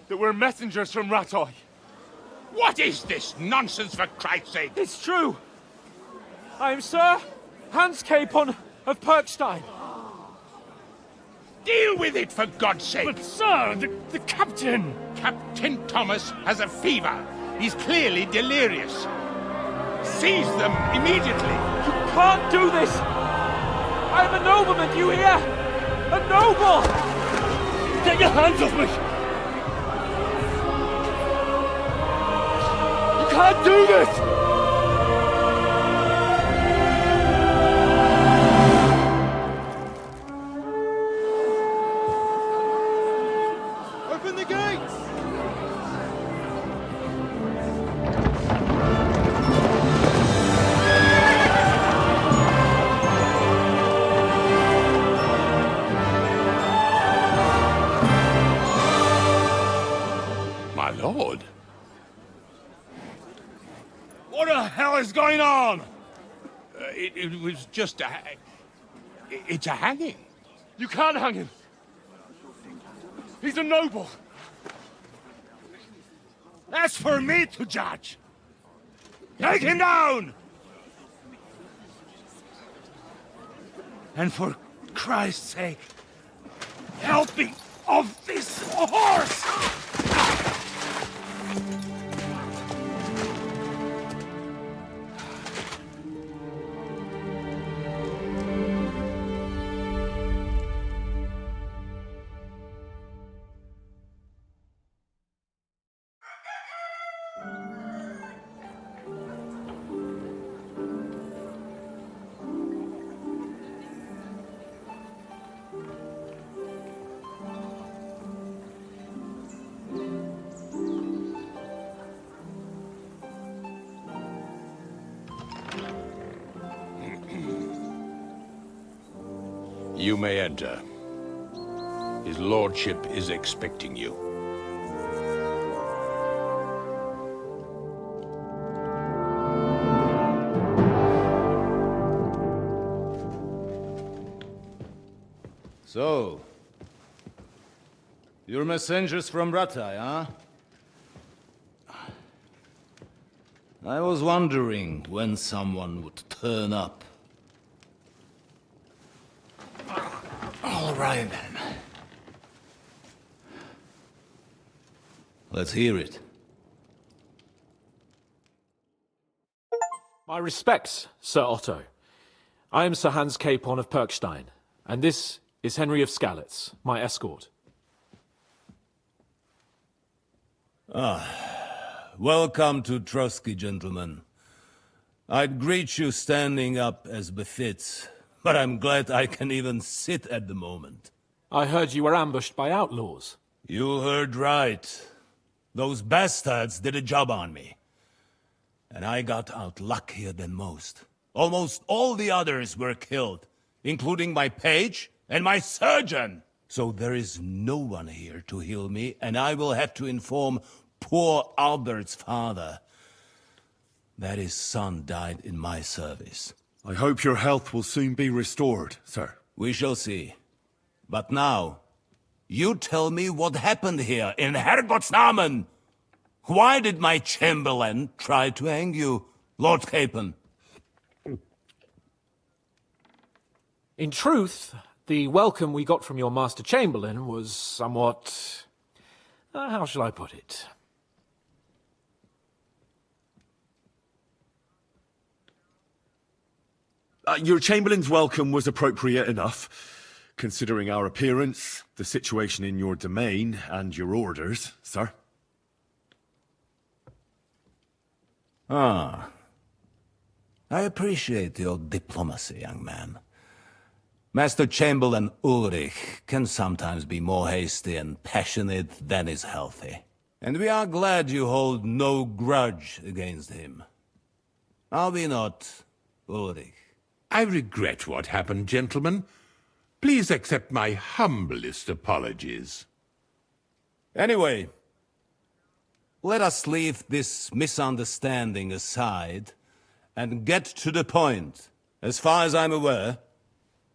that we're messengers from Ratoi. What is this nonsense, for Christ's sake? It's true. I am Sir Hans Capon of Perkstein. Deal with it, for God's sake! But, sir, the captain! Captain Thomas has a fever. He's clearly delirious. Seize them immediately. You can't do this! I am a nobleman, do you hear? A noble! Get your hands off me! You can't do this! hell is going on? It was just a... It's a hanging. You can't hang him. He's a noble. That's for me to judge. Take him down! And for Christ's sake, help me off this horse! You may enter. His lordship is expecting you. So, you're messengers from Ratai, huh? I was wondering when someone would turn up. All right, then. Let's hear it. My respects, Sir Otto. I am Sir Hans Capon of Perkstein, and this is Henry of Skalitz, my escort. Welcome to Trotsky, gentlemen. I'd greet you standing up as befits, but I'm glad I can even sit at the moment. I heard you were ambushed by outlaws. You heard right. Those bastards did a job on me. And I got out luckier than most. Almost all the others were killed, including my page and my surgeon. So there is no one here to heal me, and I will have to inform poor Albert's father that his son died in my service. I hope your health will soon be restored, sir. We shall see. But now, you tell me what happened here in Herrgottsnamen. Why did my chamberlain try to hang you, Lord Capon? In truth, the welcome we got from your Master Chamberlain was somewhat... how shall I put it? Your Chamberlain's welcome was appropriate enough, considering our appearance, the situation in your domain, and your orders, sir. I appreciate your diplomacy, young man. Master Chamberlain Ulrich can sometimes be more hasty and passionate than is healthy. And we are glad you hold no grudge against him. Are we not, Ulrich? I regret what happened, gentlemen. Please accept my humblest apologies. Anyway, let us leave this misunderstanding aside and get to the point. As far as I'm aware,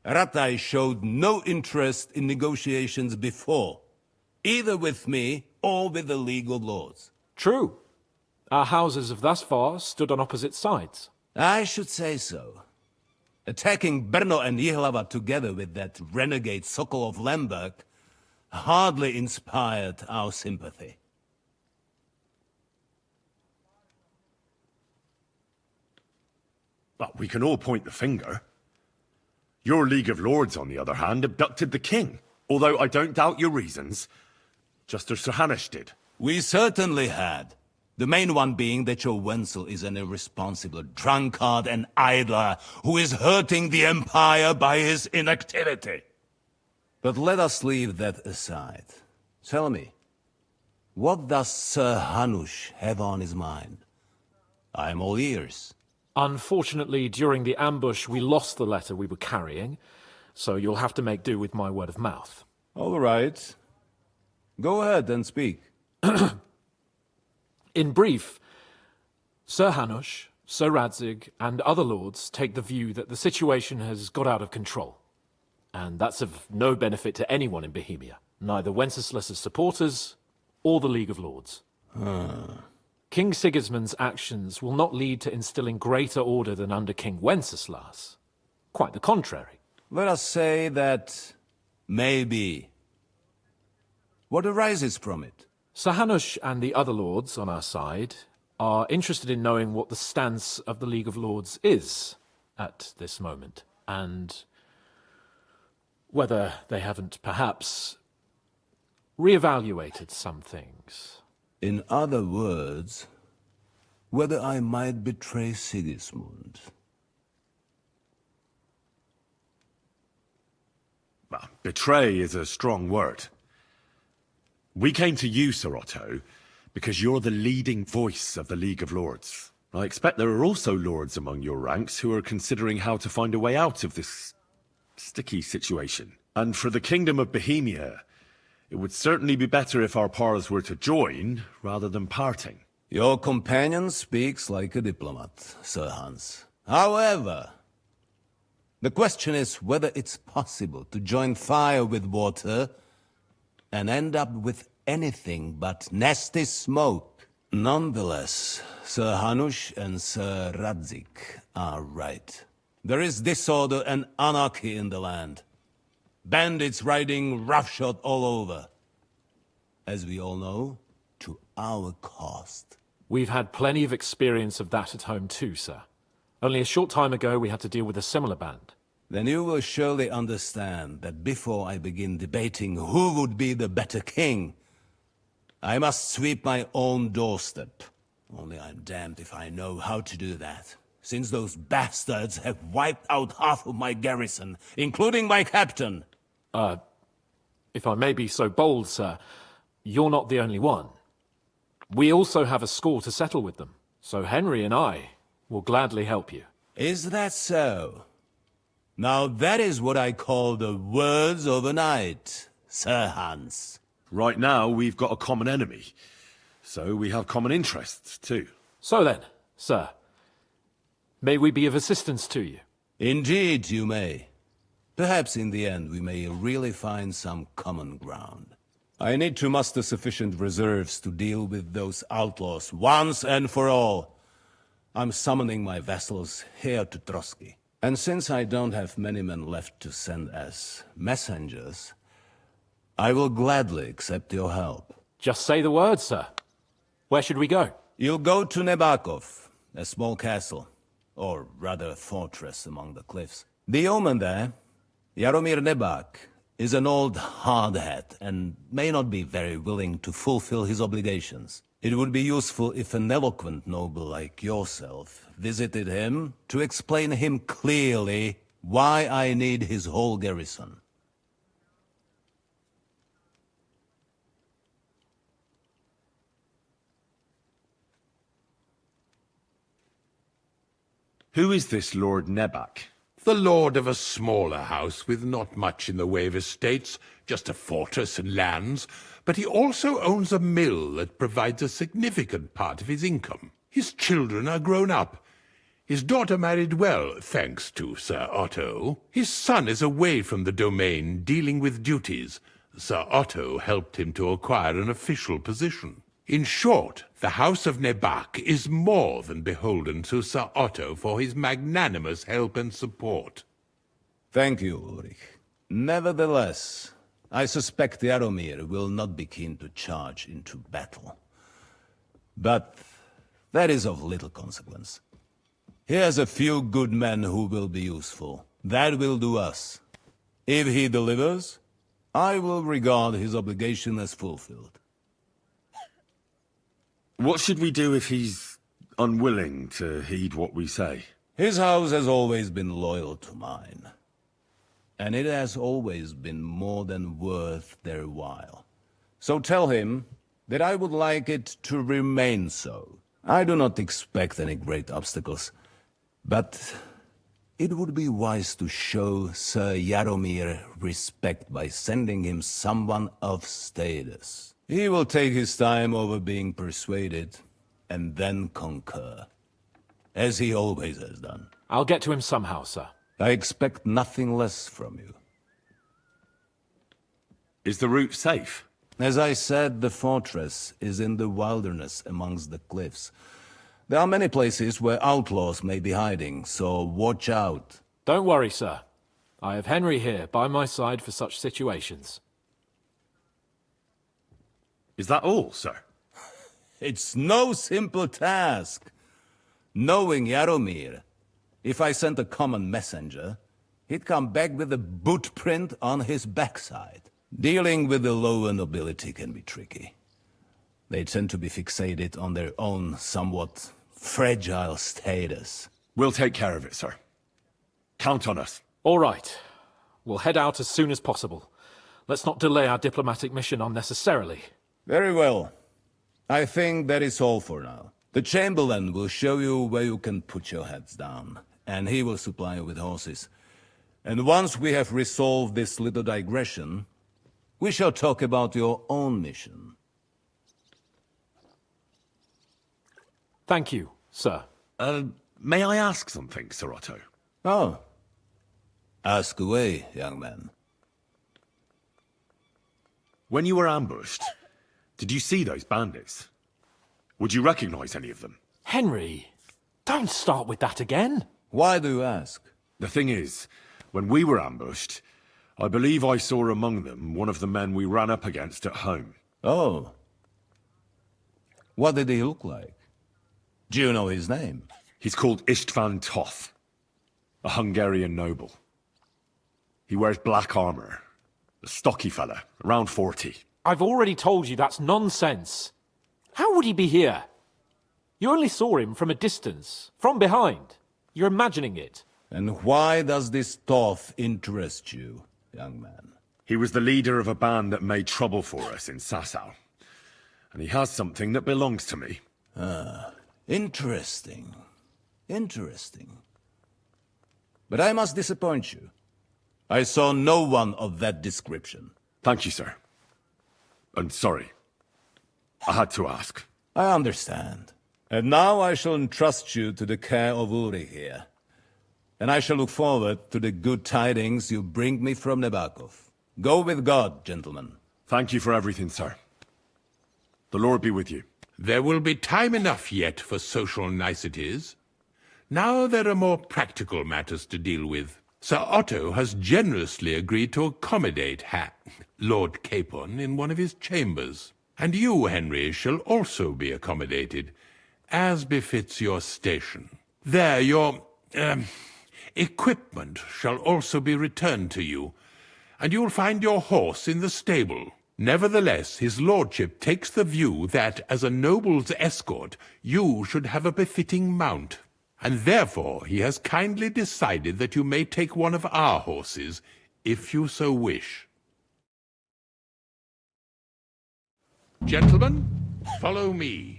Ratai showed no interest in negotiations before, either with me or with the League of Lords. True. Our houses have thus far stood on opposite sides. I should say so. Attacking Brno and Jihlava together with that renegade Sokol of Lemberg hardly inspired our sympathy. But we can all point the finger. Your League of Lords, on the other hand, abducted the king. Although I don't doubt your reasons, just as Sir Hanush did. We certainly had. The main one being that your Wenzel is an irresponsible drunkard and idler who is hurting the Empire by his inactivity. But let us leave that aside. Tell me, what does Sir Hanush have on his mind? I am all ears. Unfortunately, during the ambush, we lost the letter we were carrying, so you'll have to make do with my word of mouth. All right. Go ahead and speak. In brief, Sir Hanush, Sir Radzig and other lords take the view that the situation has got out of control. And that's of no benefit to anyone in Bohemia, neither Wenceslas's supporters or the League of Lords. King Sigismund's actions will not lead to instilling greater order than under King Wenceslas. Quite the contrary. Let us say that maybe. What arises from it? Sir Hanush and the other lords on our side are interested in knowing what the stance of the League of Lords is at this moment, and whether they haven't perhaps reevaluated some things. In other words, whether I might betray Sigismund. Well, betray is a strong word. We came to you, Sir Otto, because you're the leading voice of the League of Lords. I expect there are also lords among your ranks who are considering how to find a way out of this sticky situation. And for the Kingdom of Bohemia, it would certainly be better if our powers were to join, rather than parting. Your companion speaks like a diplomat, Sir Hans. However, the question is whether it's possible to join fire with water and end up with anything but nasty smoke. Nonetheless, Sir Hanush and Sir Radzig are right. There is disorder and anarchy in the land. Bandits riding roughshod all over. As we all know, to our cost. We've had plenty of experience of that at home too, sir. Only a short time ago we had to deal with a similar band. Then you will surely understand that before I begin debating who would be the better king, I must sweep my own doorstep. Only I'm damned if I know how to do that, since those bastards have wiped out half of my garrison, including my captain. If I may be so bold, sir, you're not the only one. We also have a score to settle with them, so Henry and I will gladly help you. Is that so? Now that is what I call the words of a knight, Sir Hans. Right now, we've got a common enemy, so we have common interests too. So then, sir, may we be of assistance to you? Indeed you may. Perhaps in the end we may really find some common ground. I need to muster sufficient reserves to deal with those outlaws once and for all. I'm summoning my vassals here to Trotsky. And since I don't have many men left to send as messengers, I will gladly accept your help. Just say the word, sir. Where should we go? You'll go to Nebakov, a small castle, or rather a fortress among the cliffs. The yeoman there, Jaromir Nebak, is an old hardhat and may not be very willing to fulfill his obligations. It would be useful if an eloquent noble like yourself visited him to explain him clearly why I need his whole garrison. Who is this Lord Nebak? The lord of a smaller house with not much in the way of estates, just a fortress and lands, but he also owns a mill that provides a significant part of his income. His children are grown up. His daughter married well, thanks to Sir Otto. His son is away from the domain, dealing with duties. Sir Otto helped him to acquire an official position. In short, the House of Nebak is more than beholden to Sir Otto for his magnanimous help and support. Thank you, Ulrich. Nevertheless, I suspect Jaromir will not be keen to charge into battle. But that is of little consequence. Here's a few good men who will be useful. That will do us. If he delivers, I will regard his obligation as fulfilled. What should we do if he's unwilling to heed what we say? His house has always been loyal to mine. And it has always been more than worth their while. So tell him that I would like it to remain so. I do not expect any great obstacles, but it would be wise to show Sir Jaromir respect by sending him someone of status. He will take his time over being persuaded, and then concur. as he always has done. I'll get to him somehow, sir. I expect nothing less from you. Is the route safe? As I said, the fortress is in the wilderness amongst the cliffs. There are many places where outlaws may be hiding, so watch out. Don't worry, sir. I have Henry here by my side for such situations. Is that all, sir? It's no simple task. Knowing Jaromir, if I sent a common messenger, he'd come back with a boot print on his backside. Dealing with the lower nobility can be tricky. They tend to be fixated on their own somewhat fragile status. We'll take care of it, sir. Count on us. All right. We'll head out as soon as possible. Let's not delay our diplomatic mission unnecessarily. Very well. I think that is all for now. The Chamberlain will show you where you can put your heads down, and he will supply you with horses. And once we have resolved this little digression, we shall talk about your own mission. Thank you, sir. May I ask something, Sir Otto? Oh. Ask away, young man. When you were ambushed, did you see those bandits? Would you recognize any of them? Henry, don't start with that again. Why do you ask? The thing is, when we were ambushed, I believe I saw among them one of the men we ran up against at home. Oh. What did he look like? Do you know his name? He's called Istvan Toth, a Hungarian noble. He wears black armor. A stocky fella, around 40. I've already told you that's nonsense. How would he be here? You only saw him from a distance, from behind. You're imagining it. And why does this Toth interest you, young man? He was the leader of a band that made trouble for us in Sasau. And he has something that belongs to me. Ah, interesting. Interesting. But I must disappoint you. I saw no one of that description. Thank you, sir. And sorry. I had to ask. I understand. And now I shall entrust you to the care of Uri here. And I shall look forward to the good tidings you bring me from Nebakov. Go with God, gentlemen. Thank you for everything, sir. The Lord be with you. There will be time enough yet for social niceties. Now there are more practical matters to deal with. Sir Otto has generously agreed to accommodate Lord Capon in one of his chambers. And you, Henry, shall also be accommodated, as befits your station. There, your equipment shall also be returned to you, and you'll find your horse in the stable. Nevertheless, his lordship takes the view that, as a noble's escort, you should have a befitting mount, and therefore he has kindly decided that you may take one of our horses, if you so wish. Gentlemen, follow me.